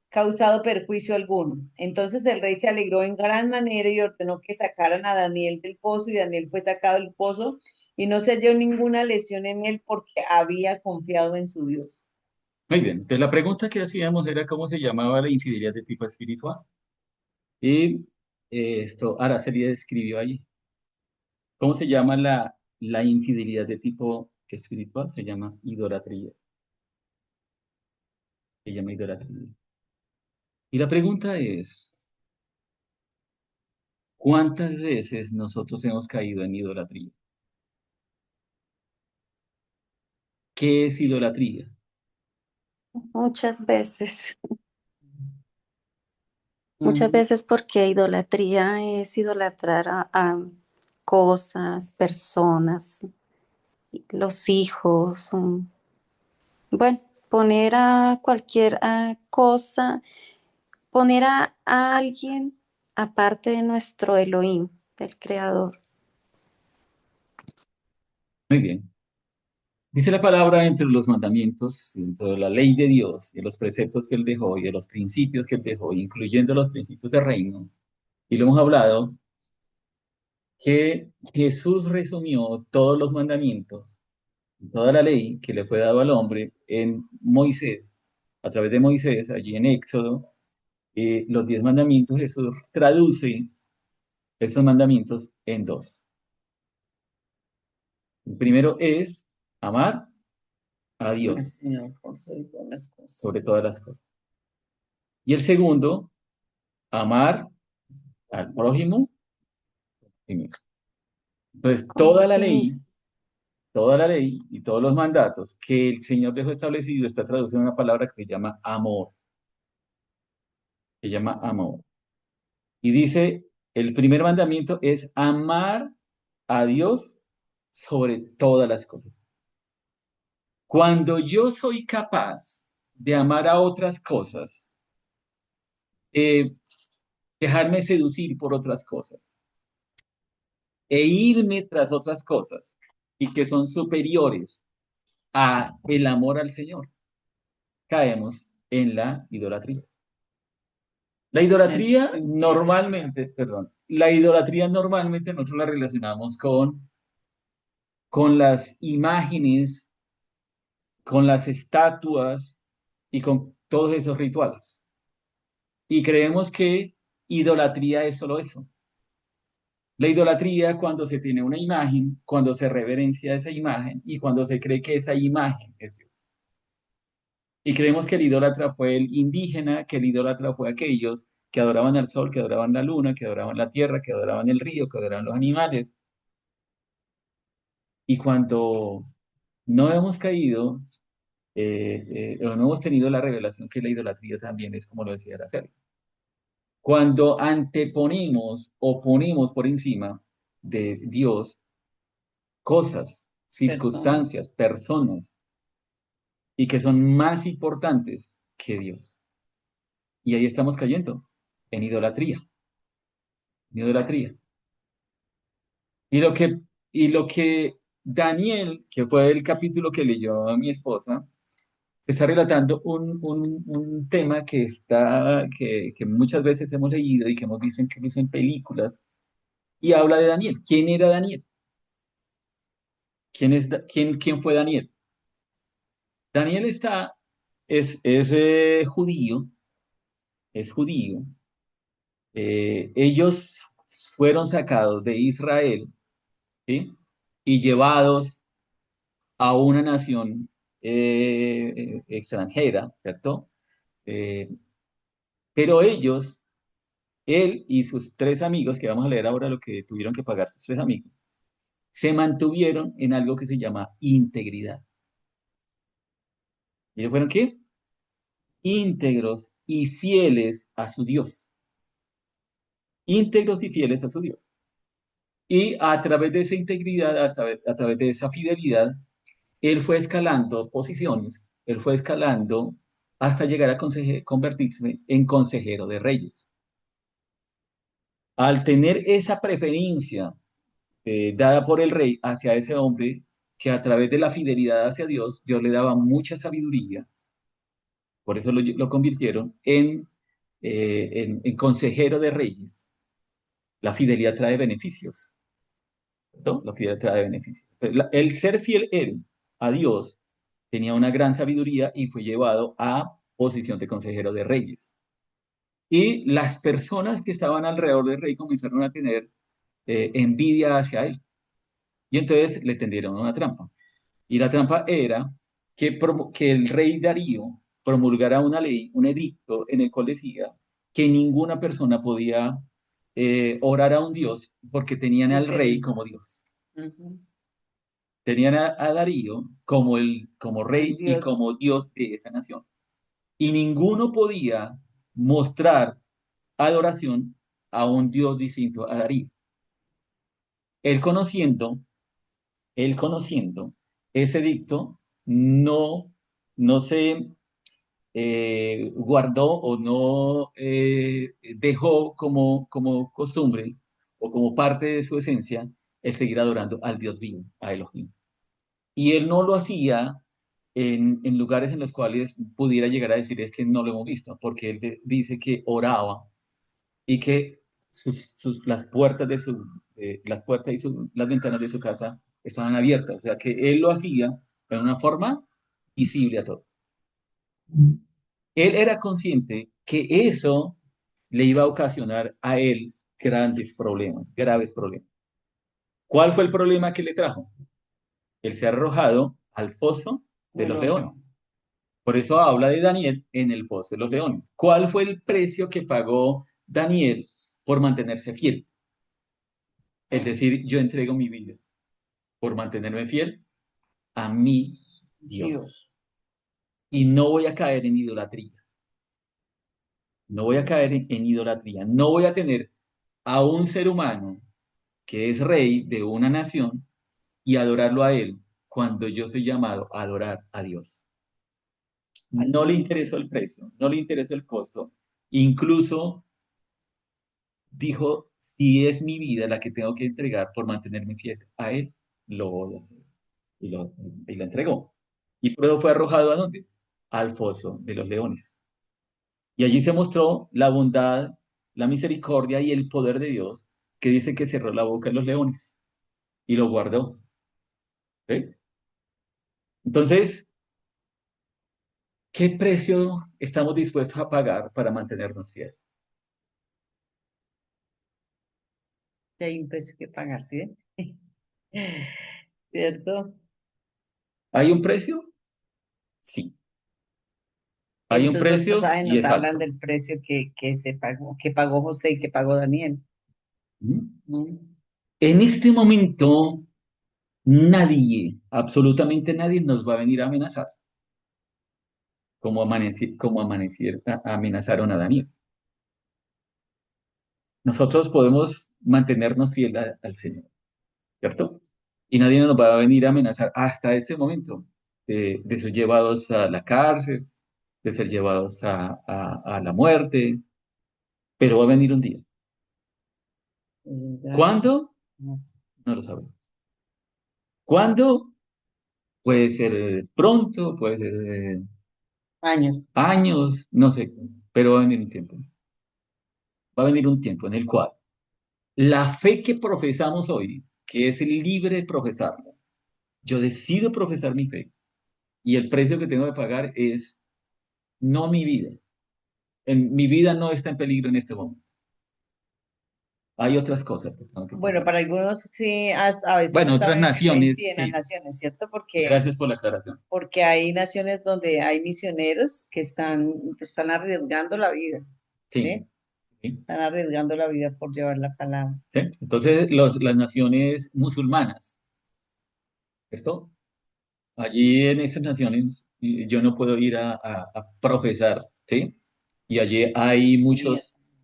causado perjuicio alguno. Entonces el rey se alegró en gran manera y ordenó que sacaran a Daniel del pozo, y Daniel fue sacado del pozo y no se halló ninguna lesión en él, porque había confiado en su Dios. Muy bien, entonces la pregunta que hacíamos era cómo se llamaba la infidelidad de tipo espiritual. Y Araceli describió allí. ¿Cómo se llama la infidelidad de tipo espiritual? Se llama idolatría. Se llama idolatría. Y la pregunta es, ¿cuántas veces nosotros hemos caído en idolatría? ¿Qué es idolatría? Muchas veces. Muchas Mm, veces porque idolatría es idolatrar a cosas, personas, los hijos. Bueno, poner a cualquier cosa, poner a alguien aparte de nuestro Elohim, del Creador. Muy bien. Dice la palabra, entre los mandamientos, dentro de la ley de Dios, de los preceptos que Él dejó y de los principios que Él dejó, incluyendo los principios de reino, y lo hemos hablado, que Jesús resumió todos los mandamientos, toda la ley que le fue dado al hombre en Moisés, a través de Moisés, allí en Éxodo, los 10 mandamientos. Jesús traduce esos mandamientos en dos. El primero es Amar a Al Dios Señor por sobre todas las cosas. sobre todas las cosas. Y el segundo, amar al prójimo. Sí mismo. Entonces, Como a sí mismo. toda la ley y todos los mandatos que el Señor dejó establecido está traducido en una palabra que se llama amor. Se llama amor. Y dice, el primer mandamiento es amar a Dios sobre todas las cosas. Cuando yo soy capaz de amar a otras cosas, eh, dejarme seducir por otras cosas e irme tras otras cosas y que son superiores a el amor al Señor, caemos en la idolatría. La idolatría normalmente, perdón, la idolatría normalmente nosotros la relacionamos con las imágenes, con las estatuas y con todos esos rituales. Y creemos que idolatría es solo eso. La idolatría cuando se tiene una imagen, cuando se reverencia esa imagen y cuando se cree que esa imagen es Dios. Y creemos que el idólatra fue el indígena, que el idólatra fue aquellos que adoraban al sol, que adoraban la luna, que adoraban la tierra, que adoraban el río, que adoraban los animales. Y cuando no hemos caído o no hemos tenido la revelación que la idolatría también es como lo decía Araceli. Cuando anteponemos o ponemos por encima de Dios cosas, circunstancias, personas, y que son más importantes que Dios. Y ahí estamos cayendo en idolatría, en idolatría. Y lo que, y lo que Daniel, que fue el capítulo que leyó a mi esposa, está relatando un tema que muchas veces hemos leído y que hemos visto incluso en películas, y habla de Daniel. ¿Quién era Daniel? ¿Quién fue Daniel? Daniel es judío, es judío. Ellos fueron sacados de Israel, ¿sí? Y llevados a una nación extranjera, ¿cierto? Eh, pero él y sus tres amigos, que vamos a leer ahora lo que tuvieron que pagar sus tres amigos, se mantuvieron en algo que se llama integridad. ¿Y ellos fueron qué? Íntegros y fieles a su Dios. Íntegros y fieles a su Dios. Y a través de esa integridad, a través de esa fidelidad, él fue escalando posiciones, él fue escalando hasta llegar a convertirse en consejero de reyes. Al tener esa preferencia dada por el rey hacia ese hombre, que a través de la fidelidad hacia Dios, Dios le daba mucha sabiduría, por eso lo convirtieron en consejero de reyes. La fidelidad trae beneficios, ¿no? La fidelidad trae beneficios. El ser fiel él a Dios tenía una gran sabiduría y fue llevado a posición de consejero de reyes. Y las personas que estaban alrededor del rey comenzaron a tener envidia hacia él. Y entonces le tendieron una trampa. Y la trampa era que el rey Darío promulgara una ley, un edicto en el cual decía que ninguna persona podía orar a un dios porque tenían al rey como Dios. Ujú. Tenían a Darío como rey y Dios. como Dios de esa nación. Y ninguno podía mostrar adoración a un Dios distinto a Darío. Él conociendo, él conociendo ese edicto, no, no se guardó o no dejó como costumbre o como parte de su esencia el seguir adorando al Dios vivo, a Elohim. Y él no lo hacía en lugares en los cuales pudiera llegar a decir es que no lo hemos visto, porque él dice que oraba y que las puertas las puertas y las ventanas de su casa estaban abiertas, o sea que él lo hacía de una forma visible a todos. Él era consciente que eso le iba a ocasionar a él grandes problemas, graves problemas. ¿Cuál fue el problema que le trajo? El ser arrojado al foso de de los los leones. leones. Por eso habla de Daniel en el foso de los leones. ¿Cuál fue el precio que pagó Daniel por mantenerse fiel? Es decir, yo entrego mi vida por mantenerme fiel a mi Dios. Dios. Y no voy a caer en idolatría. No voy a caer en idolatría. No voy a tener a un ser humano que es rey de una nación y adorarlo a él cuando yo soy llamado a adorar a Dios. No le interesó el precio, no le interesó el costo. Incluso dijo, si es mi vida la que tengo que entregar por mantenerme fiel a él, lo voy a hacer. Y lo entregó. Y por eso fue arrojado ¿a dónde? Al foso de los leones. Y allí se mostró la bondad, la misericordia y el poder de Dios, que dice que cerró la boca de los leones y lo guardó. ¿Sí? Entonces, ¿qué precio estamos dispuestos a pagar para mantenernos fieles? Y hay un precio que pagar, ¿sí? ¿Cierto? ¿Hay un precio? Sí. Hay un Estos dos precio pasajes y nos es hablan alto. del precio que pagó José y que pagó Daniel. ¿Mm? ¿No? En este momento, nadie, absolutamente nadie nos va a venir a amenazar, amenazaron a Daniel. Nosotros podemos mantenernos fiel al Señor, ¿cierto? Y nadie nos va a venir a amenazar hasta este momento de ser llevados a la cárcel, de ser llevados a la muerte, pero va a venir un día. Gracias. ¿Cuándo? No lo sabemos. ¿Cuándo? Puede ser pronto, puede ser Años. años, no sé, pero va a venir un tiempo. Va a venir un tiempo en el cual la fe que profesamos hoy, que es libre de profesarla, yo decido profesar mi fe y el precio que tengo que pagar es no mi vida. Mi vida no está en peligro en este momento. Hay otras cosas que tengo que Bueno, pagar. para algunos sí, a veces Bueno, está otras sí, naciones, en las sí. naciones, ¿cierto? Gracias por la aclaración. Porque hay naciones donde hay misioneros que están arriesgando la vida, Sí, ¿sí? sí, Están arriesgando la vida por llevar la palabra. sí. Entonces, las naciones musulmanas, ¿cierto? Allí en estas naciones yo no puedo ir a profesar, ¿sí? Y allí hay Mía.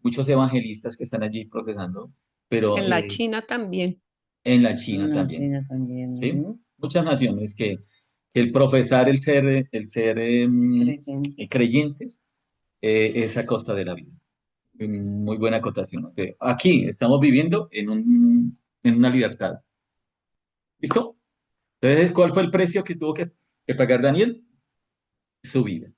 muchos evangelistas que están allí profesando, pero En la China también. en la China No, también, China también. ¿sí? Ujú. Muchas naciones que el profesar, Creyentes. creyentes, es a costa de la vida. Muy buena acotación. ¿Ok? Aquí estamos viviendo en una libertad. ¿Listo? Entonces, ¿cuál fue el precio que tuvo que pagar Daniel? Su vida.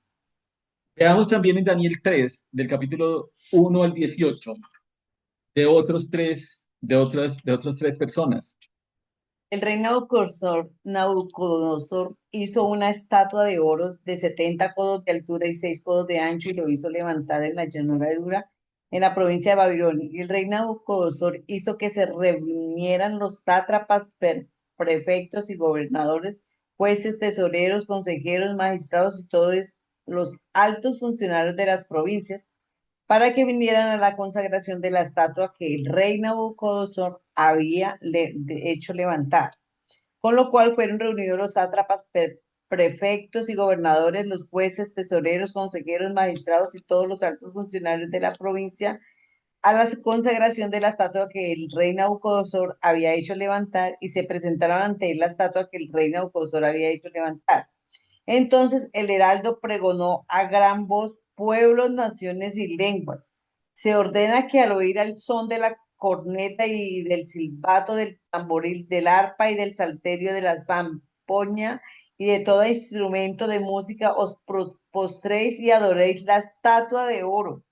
Veamos también en Daniel 3 del capítulo 1 al 18 de otros tres personas. El rey Nabucodonosor hizo una estatua de oro de 70 codos de altura y 6 codos de ancho y lo hizo levantar en la llanura de Dura, en la provincia de Babilonia. Y el rey Nabucodonosor hizo que se reunieran los sátrapas, prefectos y gobernadores, jueces, tesoreros, consejeros, magistrados y todos los altos funcionarios de las provincias para que vinieran a la consagración de la estatua que el rey Nabucodonosor había hecho levantar. Con lo cual fueron reunidos los sátrapas, prefectos y gobernadores, los jueces, tesoreros, consejeros, magistrados y todos los altos funcionarios de la provincia a la consagración de la estatua que el rey Nabucodonosor había hecho levantar y se presentaron ante él la estatua que el rey Nabucodonosor había hecho levantar. Entonces el heraldo pregonó a gran voz: pueblos, naciones y lenguas. Se ordena que al oír el son de la corneta y del silbato, del tamboril, del arpa y del salterio, de la zampoña y de todo instrumento de música, os postréis y adoréis la estatua de oro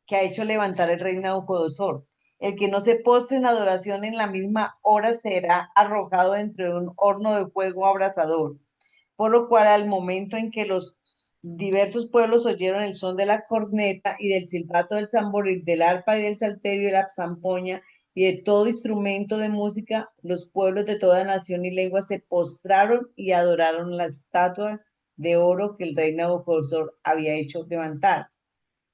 que ha hecho levantar el rey Nabucodonosor. El que no se postre en adoración en la misma hora será arrojado dentro de un horno de fuego abrasador. Por lo cual, al momento en que los diversos pueblos oyeron el son de la corneta y del silbato del tamboril, del arpa y del salterio y de la zampoña y de todo instrumento de música, los pueblos de toda nación y lengua se postraron y adoraron la estatua de oro que el rey Nabucodonosor había hecho levantar.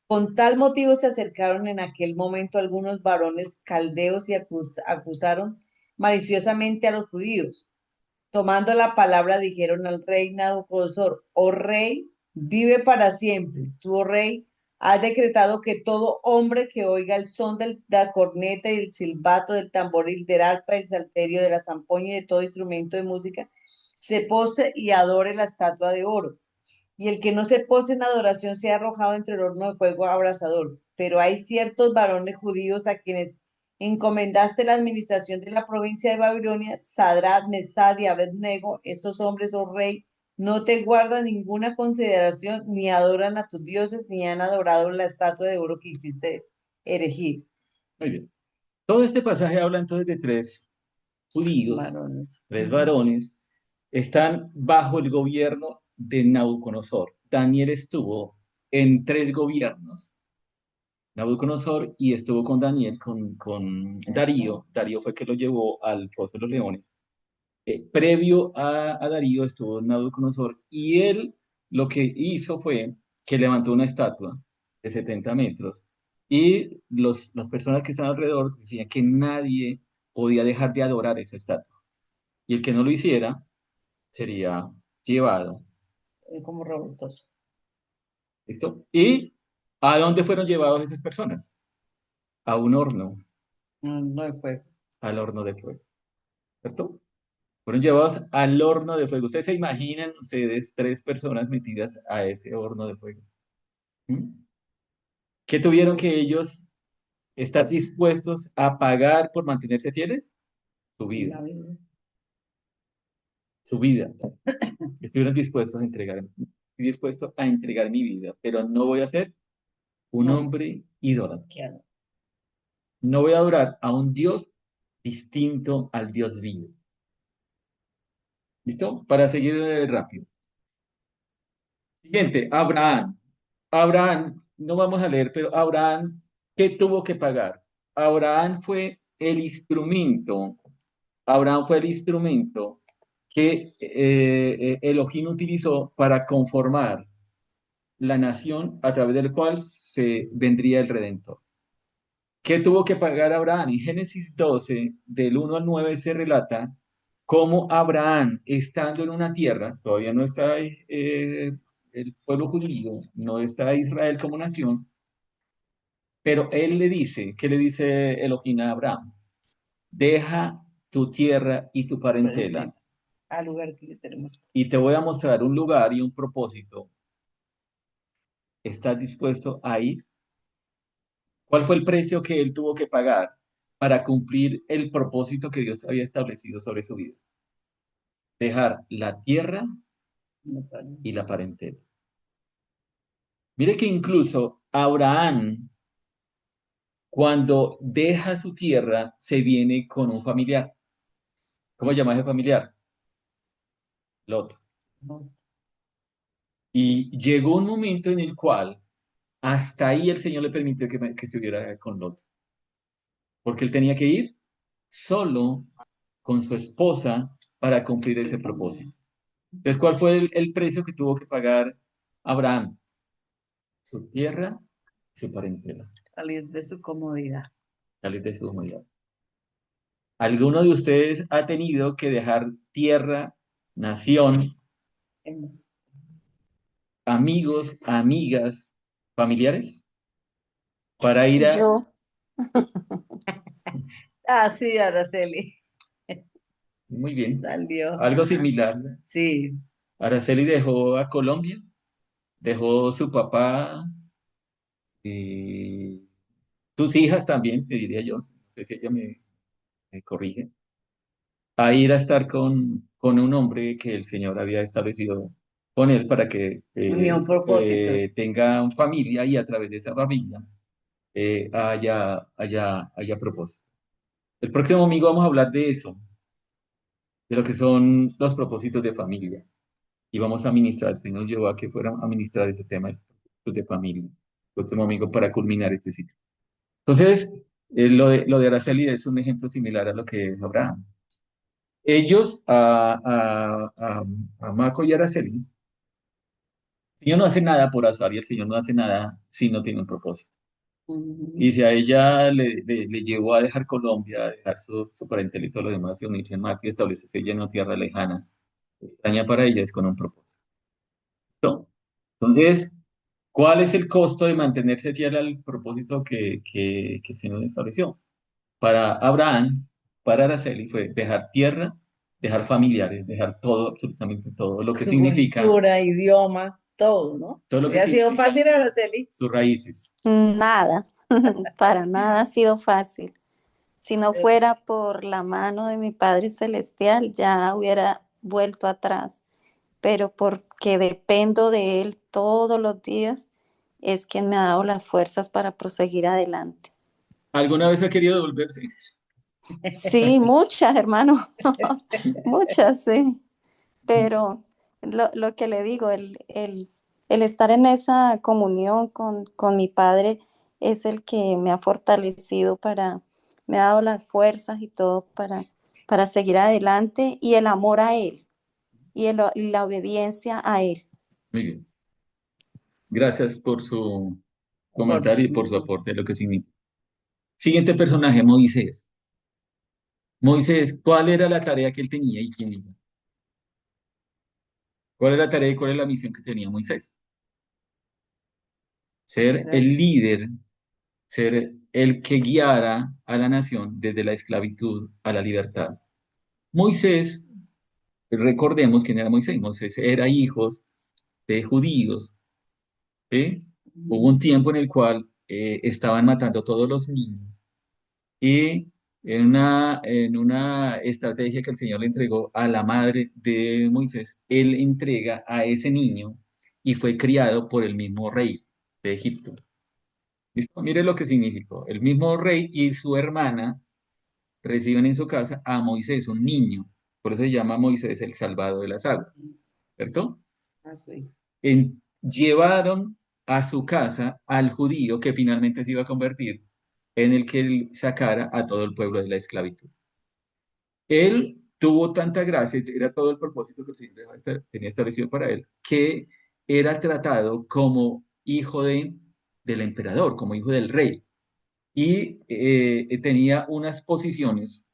Con tal motivo se acercaron en aquel momento algunos varones caldeos y acusaron maliciosamente a los judíos. Tomando la palabra, dijeron al rey Nabucodonosor: Oh rey, vive para siempre. Tú, oh rey, has decretado que todo hombre que oiga el son de la corneta y del silbato, del tamboril, del arpa, del salterio, de la zampoña y de todo instrumento de música, se postre y adore la estatua de oro. Y el que no se postre en adoración sea arrojado entre el horno de fuego abrasador. Pero hay ciertos varones judíos a quienes encomendaste la administración de la provincia de Babilonia, Sadrat, Mesad y Abednego. Estos hombres, oh rey, no te guardan ninguna consideración, ni adoran a tus dioses, ni han adorado la estatua de oro que hiciste erigir. Muy bien. Todo este pasaje habla entonces de tres judíos, Varones. tres varones, están bajo el gobierno de Nabucodonosor. Daniel estuvo en tres gobiernos. Nabucodonosor y estuvo con Daniel, con Darío. Darío fue que lo llevó al foso de los leones. Previo a Darío estuvo Nabucodonosor y él lo que hizo fue que levantó una estatua de 70 metros y las personas que estaban alrededor decían que nadie podía dejar de adorar esa estatua y el que no lo hiciera sería llevado. Como revoltoso. ¿Listo? ¿Y a dónde fueron llevados esas personas? A un horno, No, no fue. al horno de fuego. ¿Cierto? Fueron llevados al horno de fuego. ¿Ustedes se imaginan ustedes tres personas metidas a ese horno de fuego? ¿Mm? ¿Qué tuvieron que ellos estar dispuestos a pagar por mantenerse fieles? Su vida, La Biblia. su vida. Estuvieron dispuestos a entregar mi vida, pero no voy a ser un No, hombre idólatra. queda. No voy a adorar a un Dios distinto al Dios vivo. ¿Listo? Para seguir rápido. Siguiente, Abraham. Abraham, no vamos a leer, pero Abraham, ¿qué tuvo que pagar? Abraham fue el instrumento, Abraham fue el instrumento que Elohim utilizó para conformar la nación a través del cual se vendría el Redentor. ¿Qué tuvo que pagar Abraham? En Génesis 12, del 1 al 9, se relata cómo Abraham, estando en una tierra, todavía no está el pueblo judío, no está Israel como nación, pero él le dice, ¿qué le dice Elohim a Abraham? Deja tu tierra y tu parentela, Al lugar que tenemos. y te voy a mostrar un lugar y un propósito. ¿Estás dispuesto a ir? ¿Cuál fue el precio que él tuvo que pagar para cumplir el propósito que Dios había establecido sobre su vida? Dejar la tierra y la parentela. Mire que incluso Abraham, cuando deja su tierra, se viene con un familiar. ¿Cómo se llama ese familiar? Lot. No, Y llegó un momento en el cual hasta ahí el Señor le permitió que estuviera con Lot, porque él tenía que ir solo con su esposa para cumplir ese propósito. Entonces, ¿cuál fue el precio que tuvo que pagar Abraham? Su tierra, su parentela, salir de su comodidad. salir de su comodidad. ¿Alguno de ustedes ha tenido que dejar tierra, nación, Hemos- amigos, amigas, familiares para ir a... Yo, Ah, sí, Araceli. Muy bien, Salió. algo Ajá. similar. Sí. Araceli dejó a Colombia, dejó su papá, y sus hijas también, te diría yo, no sé si ella me corrige, a ir a estar con un hombre que el Señor había establecido con él para que Unión propósitos. tenga familia y a través de esa familia haya propósito. El próximo domingo vamos a hablar de eso, de lo que son los propósitos de familia. Y vamos a ministrar, el Señor nos llevó a que fueran a ministrar ese tema de familia, el próximo domingo para culminar este ciclo. Entonces, Lo de Araceli es un ejemplo similar a lo que es Abraham. Ellos, a Maco y Araceli, el Señor no hace nada por azar y el Señor no hace nada si no tiene un propósito. Y si a ella le llevó a dejar Colombia, a dejar su parentela y todo lo demás, y unirse en Maco y establecerse ella en una tierra lejana, extraña para ella, es con un propósito. Entonces, ¿cuál es el costo de mantenerse fiel al propósito que el Señor estableció? Para Abraham, para Araceli, fue dejar tierra, dejar familiares, dejar todo, absolutamente todo, lo que Su significa, cultura, idioma, todo, ¿no? todo lo que ¿Ha sido significa fácil, Araceli? sus raíces. Nada, para nada ha sido fácil. Si no fuera por la mano de mi Padre Celestial, ya hubiera vuelto atrás, pero porque dependo de Él todos los días, es quien me ha dado las fuerzas para proseguir adelante. ¿Alguna vez ha querido devolverse? Sí, muchas, hermano, muchas, sí. Pero lo que le digo, el estar en esa comunión con mi Padre es el que me ha fortalecido me ha dado las fuerzas y todo para seguir adelante y el amor a Él y la obediencia a Él. Muy bien. Gracias por su Por comentario y por su aporte, lo que significa. Siguiente personaje, Moisés. Moisés, ¿cuál era la tarea que él tenía y quién era? ¿Cuál es la tarea y cuál es la misión que tenía Moisés? Ser el líder, ser el que guiara a la nación desde la esclavitud a la libertad. Moisés, recordemos quién era Moisés. Moisés era hijo de judíos, ¿sí? Hubo un tiempo en el cual estaban matando a todos los niños y en una estrategia que el Señor le entregó a la madre de Moisés, él entrega a ese niño y fue criado por el mismo rey de Egipto. ¿Listo? Mire lo que significó. El mismo rey y su hermana reciben en su casa a Moisés, un niño. Por eso se llama Moisés el salvado de las aguas, ¿cierto? así. Llevaron a su casa al judío que finalmente se iba a convertir en el que él sacara a todo el pueblo de la esclavitud. Él tuvo tanta gracia, era todo el propósito que el Señor tenía establecido para él, que era tratado como hijo del emperador, como hijo del rey. Y tenía unas posiciones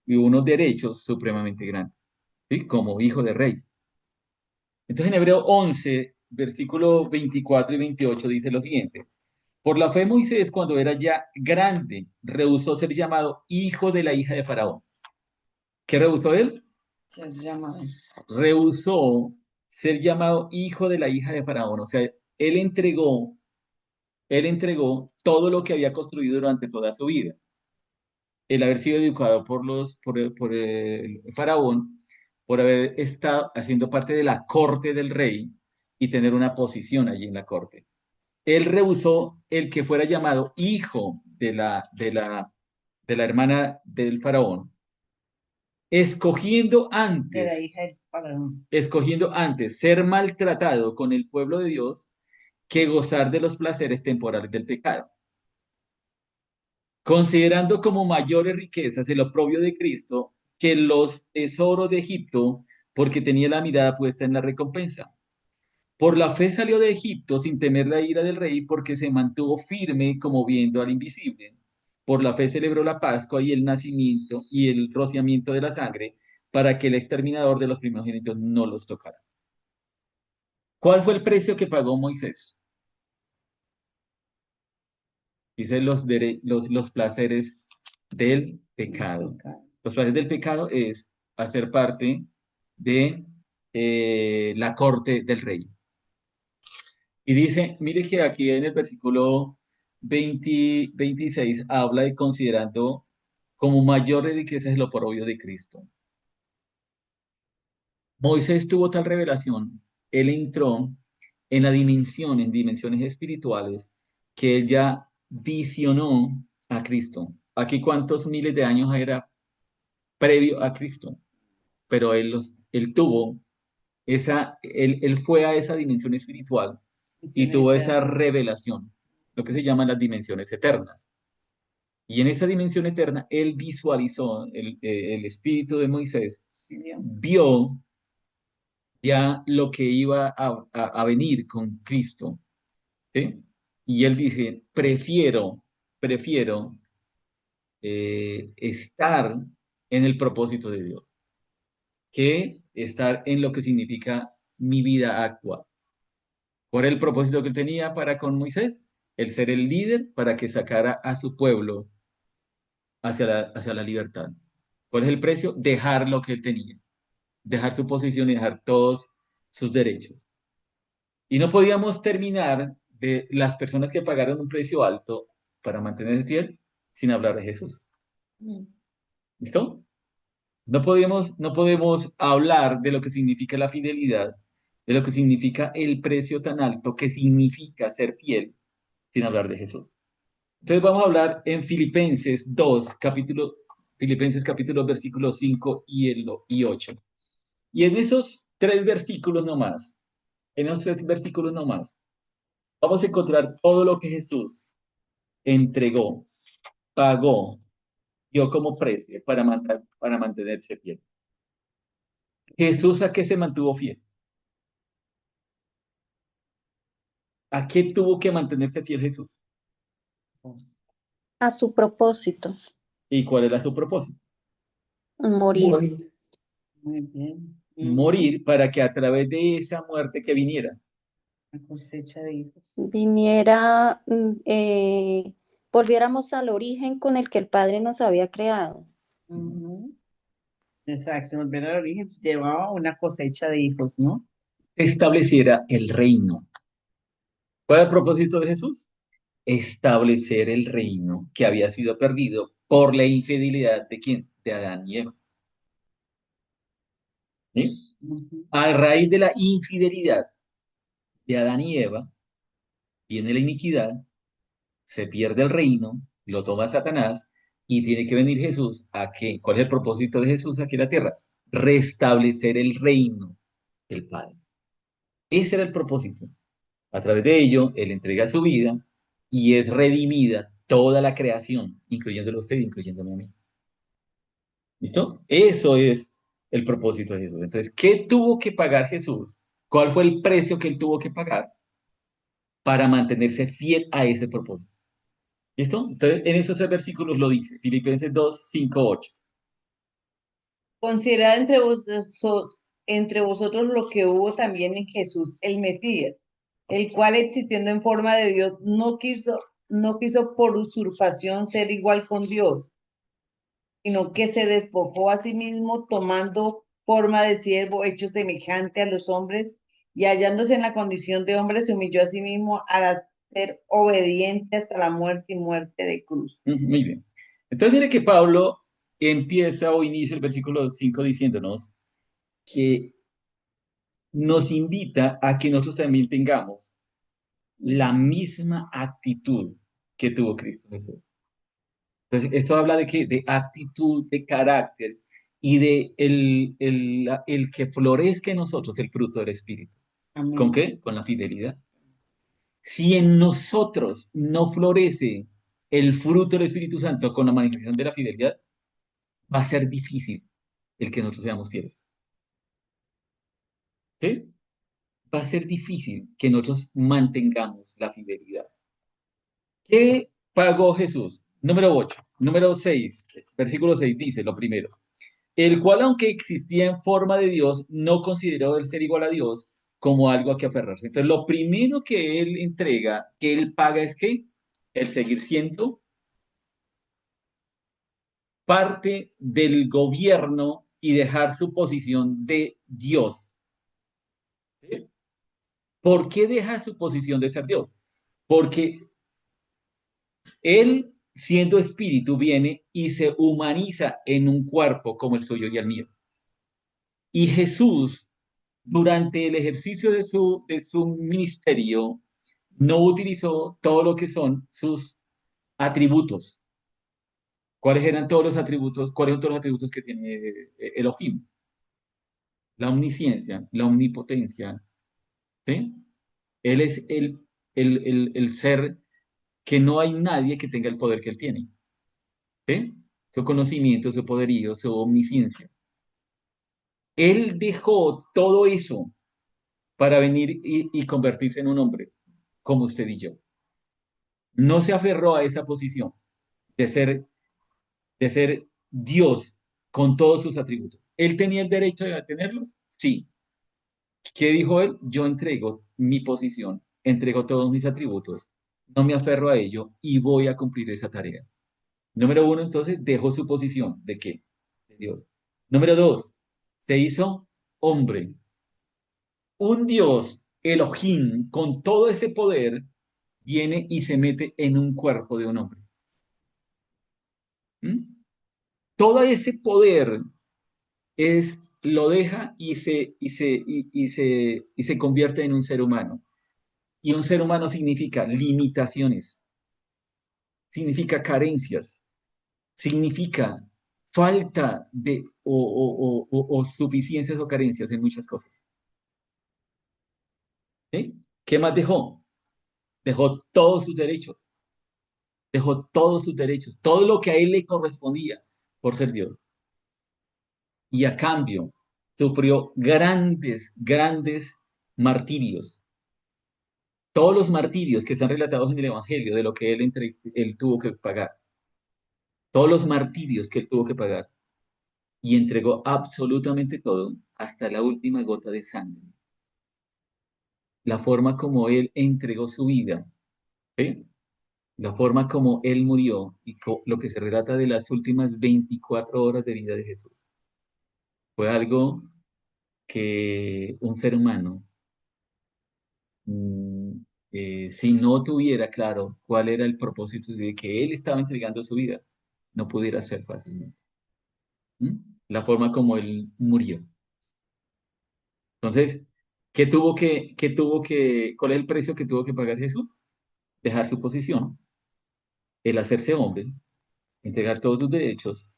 y unos derechos supremamente grandes, ¿sí? Como hijo de rey. Entonces en Hebreo 11, versículos 24 y 28 dice lo siguiente. Por la fe Moisés, cuando era ya grande, rehusó ser llamado hijo de la hija de Faraón. ¿Qué rehusó él? Se llama. Rehusó ser llamado hijo de la hija de Faraón. O sea, él entregó todo lo que había construido durante toda su vida. El haber sido educado por el faraón, por haber estado haciendo parte de la corte del rey y tener una posición allí en la corte. Él rehusó el que fuera llamado hijo de la hermana del faraón, escogiendo De la antes, hija del faraón. escogiendo antes ser maltratado con el pueblo de Dios que gozar de los placeres temporales del pecado, considerando como mayores riquezas el oprobio de Cristo que los tesoros de Egipto, porque tenía la mirada puesta en la recompensa. Por la fe salió de Egipto sin temer la ira del rey, porque se mantuvo firme como viendo al invisible. Por la fe celebró la Pascua y el nacimiento y el rociamiento de la sangre, para que el exterminador de los primogénitos no los tocara. ¿Cuál fue el precio que pagó Moisés? Dice los placeres del pecado. Los placeres del pecado es hacer parte de la corte del rey. Y dice, mire que aquí en el versículo 26 habla de considerando como mayor riqueza es lo oprobio de Cristo. Moisés tuvo tal revelación, él entró en dimensiones espirituales, que él ya visionó a Cristo. Aquí cuántos miles de años era previo a Cristo, pero él tuvo él fue a esa dimensión espiritual y tuvo esa revelación, lo que se llaman las dimensiones eternas. Y en esa dimensión eterna, él visualizó, el espíritu de Moisés Dios. vio ya lo que iba a venir con Cristo, ¿sí? Y él dice, prefiero estar en el propósito de Dios que estar en lo que significa mi vida actual. ¿Cuál era el propósito que él tenía para con Moisés? El ser el líder para que sacara a su pueblo hacia la libertad. ¿Cuál es el precio? Dejar lo que él tenía, dejar su posición y dejar todos sus derechos. Y no podíamos terminar de las personas que pagaron un precio alto para mantenerse fiel sin hablar de Jesús. Mm. ¿Listo? No podemos hablar de lo que significa la fidelidad, de lo que significa el precio tan alto que significa ser fiel sin hablar de Jesús. Entonces vamos a hablar en Filipenses capítulo versículos 5 y 8. Y en esos tres versículos nomás, vamos a encontrar todo lo que Jesús entregó, pagó, dio como precio para mantenerse fiel. Jesús, ¿a qué se mantuvo fiel? ¿A qué tuvo que mantenerse fiel Jesús? A su propósito, ¿Y cuál era su propósito? morir. Muy bien. Morir para que a través de esa muerte que viniera, La cosecha de hijos. Viniera, volviéramos al origen con el que el Padre nos había creado. Ujú. Exacto, volver al origen llevaba una cosecha de hijos, ¿no? estableciera el reino. ¿Cuál era el propósito de Jesús? Establecer el reino que había sido perdido por la infidelidad de quién? De Adán y Eva. ¿Sí? Ujú. A raíz de la infidelidad de Adán y Eva, viene la iniquidad, se pierde el reino, lo toma Satanás y tiene que venir Jesús a que, ¿cuál es el propósito de Jesús aquí en la tierra? Restablecer el reino del Padre. Ese era el propósito. A través de ello, Él entrega su vida y es redimida toda la creación, incluyéndolo a usted, incluyéndome a mí. ¿Listo? Eso es el propósito de Jesús. Entonces, ¿qué tuvo que pagar Jesús? ¿Cuál fue el precio que Él tuvo que pagar para mantenerse fiel a ese propósito? ¿Listo? Entonces, en esos tres versículos lo dice, Filipenses 2, 5, 8. Considerad entre vosotros lo que hubo también en Jesús, el Mesías, el cual existiendo en forma de Dios, no quiso por usurpación ser igual con Dios, sino que se despojó a sí mismo tomando forma de siervo, hecho semejante a los hombres, y hallándose en la condición de hombre, se humilló a sí mismo al ser obediente hasta la muerte y muerte de cruz. Muy bien. Entonces, mire que Pablo empieza o inicia el versículo 5 diciéndonos que nos invita a que nosotros también tengamos la misma actitud que tuvo Cristo Jesús. Entonces, esto habla de qué? De actitud, de carácter y de el que florezca en nosotros el fruto del Espíritu. ¿Con Amén. qué? Con la fidelidad. Si en nosotros no florece el fruto del Espíritu Santo con la manifestación de la fidelidad, va a ser difícil el que nosotros seamos fieles. ¿Sí? Va a ser difícil que nosotros mantengamos la fidelidad. ¿Qué pagó Jesús? Número 8, número 6, versículo 6 dice lo primero. El cual, aunque existía en forma de Dios, no consideró el ser igual a Dios como algo a que aferrarse. Entonces, lo primero que él entrega, que él paga, es que el seguir siendo parte del gobierno y dejar su posición de Dios. ¿Sí? ¿Por qué deja su posición de ser Dios? Porque él, siendo espíritu, viene y se humaniza en un cuerpo como el suyo y el mío. Y Jesús, durante el ejercicio de su ministerio, no utilizó todo lo que son sus atributos. ¿Cuáles eran todos los atributos? ¿Cuáles son todos los atributos que tiene Elohim? La omnisciencia, la omnipotencia, ¿sí? Él es el ser que no hay nadie que tenga el poder que él tiene. ¿sí? Su conocimiento, su poderío, su omnisciencia. Él dejó todo eso para venir y convertirse en un hombre, como usted y yo. No se aferró a esa posición de de ser Dios con todos sus atributos. ¿Él tenía el derecho de tenerlos? Sí. ¿Qué dijo él? Yo entrego mi posición, entrego todos mis atributos, no me aferro a ello y voy a cumplir esa tarea. Número uno, entonces, dejó su posición. ¿De qué? De Dios. Número dos, se hizo hombre. Un Dios, Elohim, con todo ese poder, viene y se mete en un cuerpo de un hombre. ¿Mm? Todo ese poder lo deja y se convierte en un ser humano. Y un ser humano significa limitaciones, significa carencias, significa falta de o suficiencias o carencias en muchas cosas. ¿Sí? ¿Qué más dejó? Dejó todos sus derechos, dejó todos sus derechos, todo lo que a él le correspondía por ser Dios. Y a cambio sufrió grandes martirios. Todos los martirios que están relatados en el Evangelio de lo que él tuvo que pagar. Todos los martirios que él tuvo que pagar. Y entregó absolutamente todo hasta la última gota de sangre. La forma como él entregó su vida, ¿sí? La forma como él murió y lo que se relata de las últimas 24 horas de vida de Jesús. Fue algo que un ser humano, mm, si no tuviera claro cuál era el propósito de que él estaba entregando su vida, no pudiera ser fácilmente. ¿Mm? La forma como él murió. Entonces, cuál es el precio que tuvo que pagar Jesús? Dejar su posición, el hacerse hombre, entregar todos sus derechos,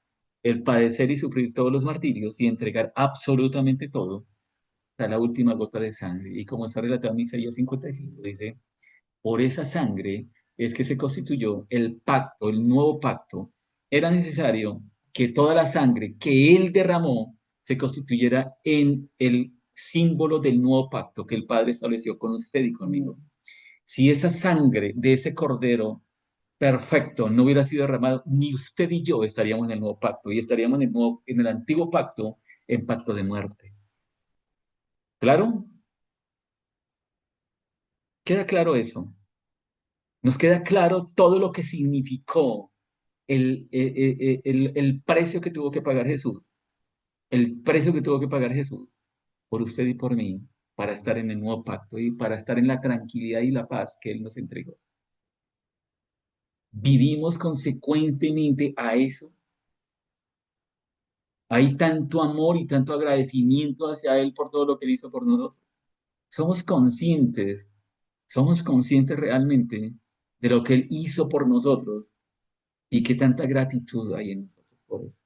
el padecer y sufrir todos los martirios y entregar absolutamente todo hasta la última gota de sangre. Y como está relatado en Isaías 55, dice, por esa sangre es que se constituyó el pacto, el nuevo pacto. Era necesario que toda la sangre que él derramó se constituyera en el símbolo del nuevo pacto que el Padre estableció con usted y conmigo. Si esa sangre de ese cordero perfecto no hubiera sido derramado, ni usted y yo estaríamos en el nuevo pacto y estaríamos en el antiguo pacto, en pacto de muerte. ¿Claro? ¿Queda claro eso? Nos queda claro todo lo que significó el precio que tuvo que pagar Jesús, el precio que tuvo que pagar Jesús por usted y por mí, para estar en el nuevo pacto y para estar en la tranquilidad y la paz que Él nos entregó. Vivimos consecuentemente a eso. Hay tanto amor y tanto agradecimiento hacia Él por todo lo que Él hizo por nosotros. Somos conscientes, somos conscientes realmente de lo que Él hizo por nosotros y qué tanta gratitud hay en nosotros por eso.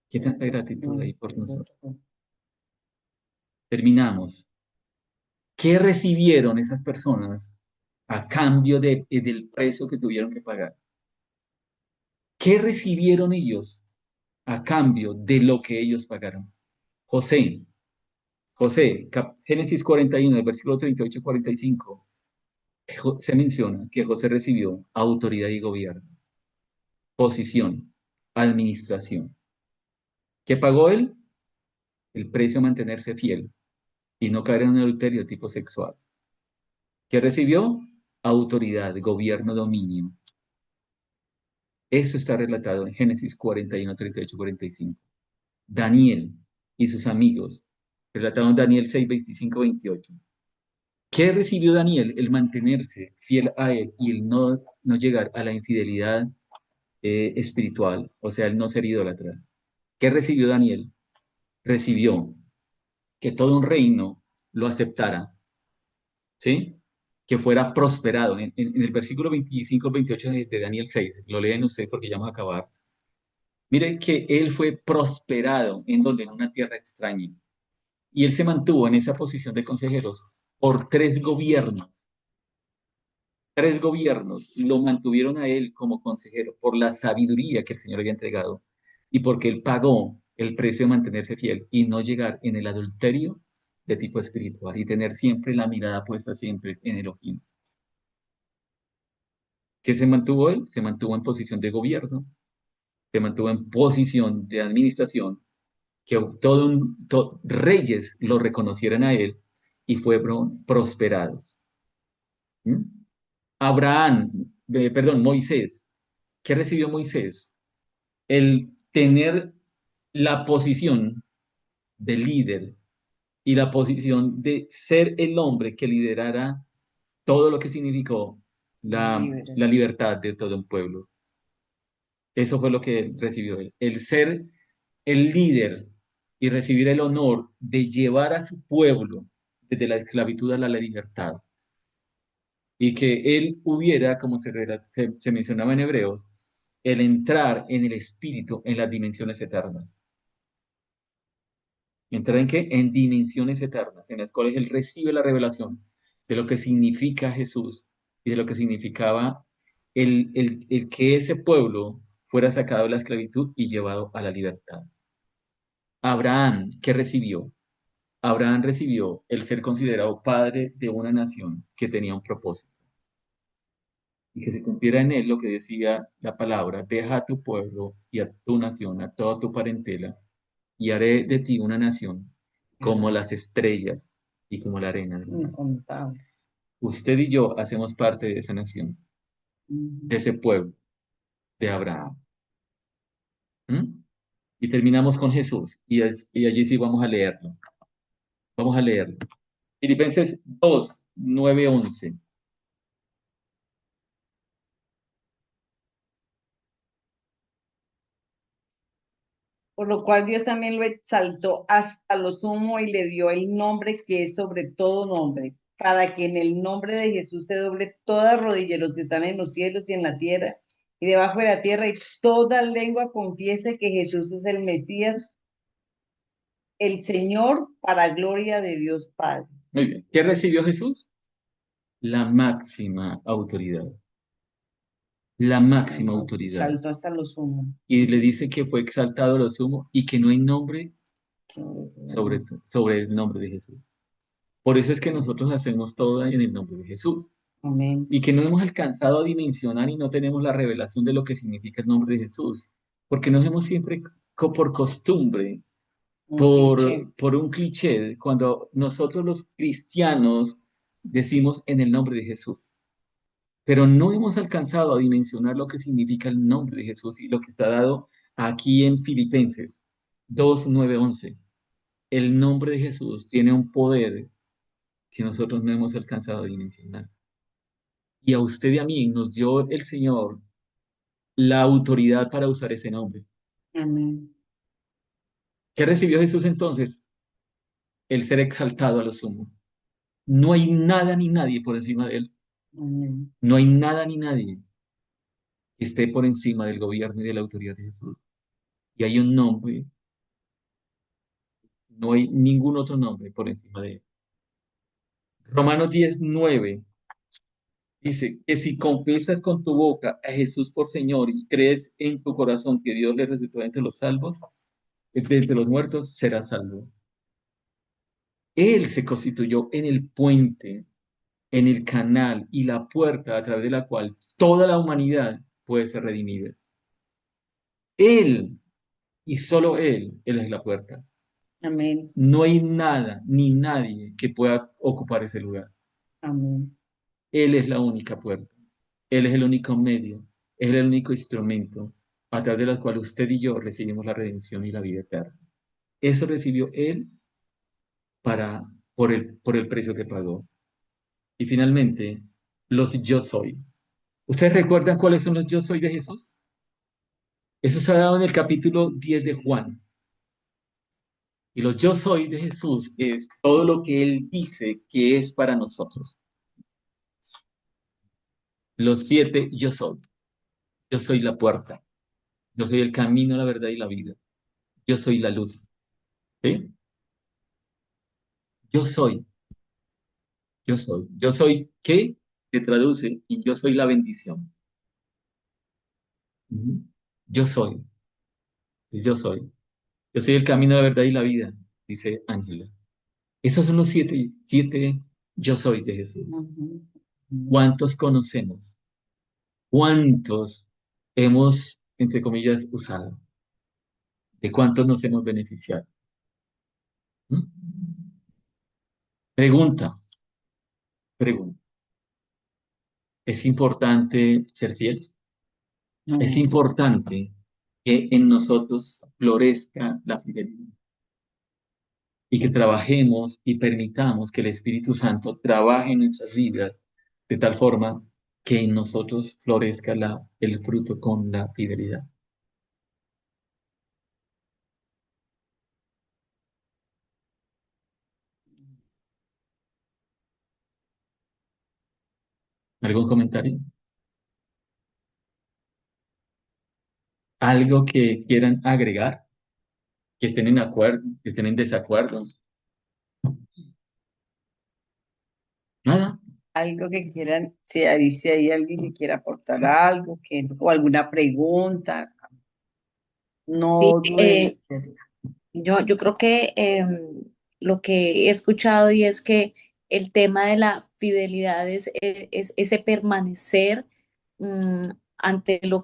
Qué tanta gratitud hay por nosotros. Terminamos. ¿Qué recibieron esas personas a cambio del precio que tuvieron que pagar? ¿Qué recibieron ellos a cambio de lo que ellos pagaron? José, Génesis 41, el versículo 38 y 45, se menciona que José recibió autoridad y gobierno, posición, administración. ¿Qué pagó él? El precio de mantenerse fiel y no caer en un adulterio tipo sexual. ¿Qué recibió? Autoridad, gobierno, dominio. Eso está relatado en Génesis 41, 38, 45. Daniel y sus amigos, relatado en Daniel 6, 25, 28. ¿Qué recibió Daniel? El mantenerse fiel a él y el no llegar a la infidelidad espiritual, o sea, el no ser idólatra. ¿Qué recibió Daniel? Recibió que todo un reino lo aceptara, ¿sí? Que fuera prosperado. En el versículo 25 28 de Daniel 6, lo leen ustedes porque ya vamos a acabar. Miren que él fue prosperado en donde, en una tierra extraña. Y él se mantuvo en esa posición de consejeros por 3 gobiernos. 3 gobiernos lo mantuvieron a él como consejero por la sabiduría que el Señor había entregado y porque él pagó el precio de mantenerse fiel y no llegar en el adulterio de tipo espiritual y tener siempre la mirada puesta siempre en Elohim. ¿Qué se mantuvo él? Se mantuvo en posición de gobierno, se mantuvo en posición de administración, que reyes lo reconocieran a él y fueron prosperados. ¿Mm? Abraham, perdón, Moisés. ¿Qué recibió Moisés? El tener la posición de líder y la posición de ser el hombre que liderara todo lo que significó Libre. la libertad de todo un pueblo. Eso fue lo que recibió él. El ser el líder y recibir el honor de llevar a su pueblo desde la esclavitud a la libertad. Y que él hubiera, como se mencionaba en Hebreos, el entrar en el espíritu en las dimensiones eternas. ¿Entrar en qué? En dimensiones eternas, en las cuales él recibe la revelación de lo que significa Jesús y de lo que significaba el que ese pueblo fuera sacado de la esclavitud y llevado a la libertad. Abraham, ¿qué recibió? Abraham recibió el ser considerado padre de una nación que tenía un propósito y que se cumpliera en él lo que decía la palabra: deja a tu pueblo y a tu nación, a toda tu parentela, y haré de ti una nación como las estrellas y como la arena del mar. Incontables. Usted y yo hacemos parte de esa nación, de ese pueblo, de Abraham. ¿Mm? Y terminamos con Jesús, y allí sí vamos a leerlo. Vamos a leerlo. Filipenses 2, 9, 11. Por lo cual Dios también lo exaltó hasta lo sumo y le dio el nombre que es sobre todo nombre, para que en el nombre de Jesús se doble toda rodilla, los que están en los cielos y en la tierra y debajo de la tierra, y toda lengua confiese que Jesús es el Mesías, el Señor, para gloria de Dios Padre. Muy bien. ¿Qué recibió Jesús? La máxima autoridad. La máxima autoridad. Saltó hasta lo sumo. Y le dice que fue exaltado a lo sumo y que no hay nombre sobre el nombre de Jesús. Por eso es que nosotros hacemos todo en el nombre de Jesús. Amén. Y que no hemos alcanzado a dimensionar y no tenemos la revelación de lo que significa el nombre de Jesús. Porque nos hemos siempre, por costumbre, Un cliché. por un cliché, cuando nosotros los cristianos decimos en el nombre de Jesús. Pero no hemos alcanzado a dimensionar lo que significa el nombre de Jesús y lo que está dado aquí en Filipenses 2, 9, 11. El nombre de Jesús tiene un poder que nosotros no hemos alcanzado a dimensionar. Y a usted y a mí nos dio el Señor la autoridad para usar ese nombre. Amén. ¿Qué recibió Jesús entonces? El ser exaltado a lo sumo. No hay nada ni nadie por encima de él. Amén. No hay nada ni nadie que esté por encima del gobierno y de la autoridad de Jesús. Y hay un nombre, no hay ningún otro nombre por encima de él. Romanos 10:9 dice que si confiesas con tu boca a Jesús por Señor y crees en tu corazón que Dios le resucitó entre los salvos, entre los muertos, serás salvo. Él se constituyó en el puente, en el canal y la puerta a través de la cual toda la humanidad puede ser redimida. Él y solo Él es la puerta. Amén. No hay nada ni nadie que pueda ocupar ese lugar. Amén. Él es la única puerta. Él es el único medio. Él es el único instrumento a través del cual usted y yo recibimos la redención y la vida eterna. Eso recibió Él por el precio que pagó. Y finalmente, los yo soy. ¿Ustedes recuerdan cuáles son los yo soy de Jesús? Eso se ha dado en el capítulo 10 de Juan. Y los yo soy de Jesús es todo lo que Él dice que es para nosotros. Los 7 yo soy. Yo soy la puerta. Yo soy el camino, la verdad y la vida. Yo soy la luz. ¿Sí? Yo soy. Yo soy. ¿Yo soy qué? se traduce y yo soy la bendición. Ujú. Yo soy, yo soy. Yo soy el camino, la verdad y la vida, dice Ángela. Esos son los siete yo soy de Jesús. Ujú, ujú. ¿Cuántos conocemos? ¿Cuántos hemos, entre comillas, usado? ¿De cuántos nos hemos beneficiado? ¿Mm? Pregunta, pregunta. ¿Es importante ser fiel? Es No. importante que en nosotros florezca la fidelidad y que trabajemos y permitamos que el Espíritu Santo trabaje en nuestras vidas de tal forma que en nosotros florezca el fruto con la fidelidad. ¿Algún comentario? ¿Algo que quieran agregar? ¿Que estén en acuerdo? ¿Que estén en desacuerdo? Nada. Algo que quieran, si dice ahí alguien que quiera aportar algo, o alguna pregunta, Sí, no duden en hacerla. yo creo que lo que he escuchado y es que el tema de la fidelidad es ese permanecer ante lo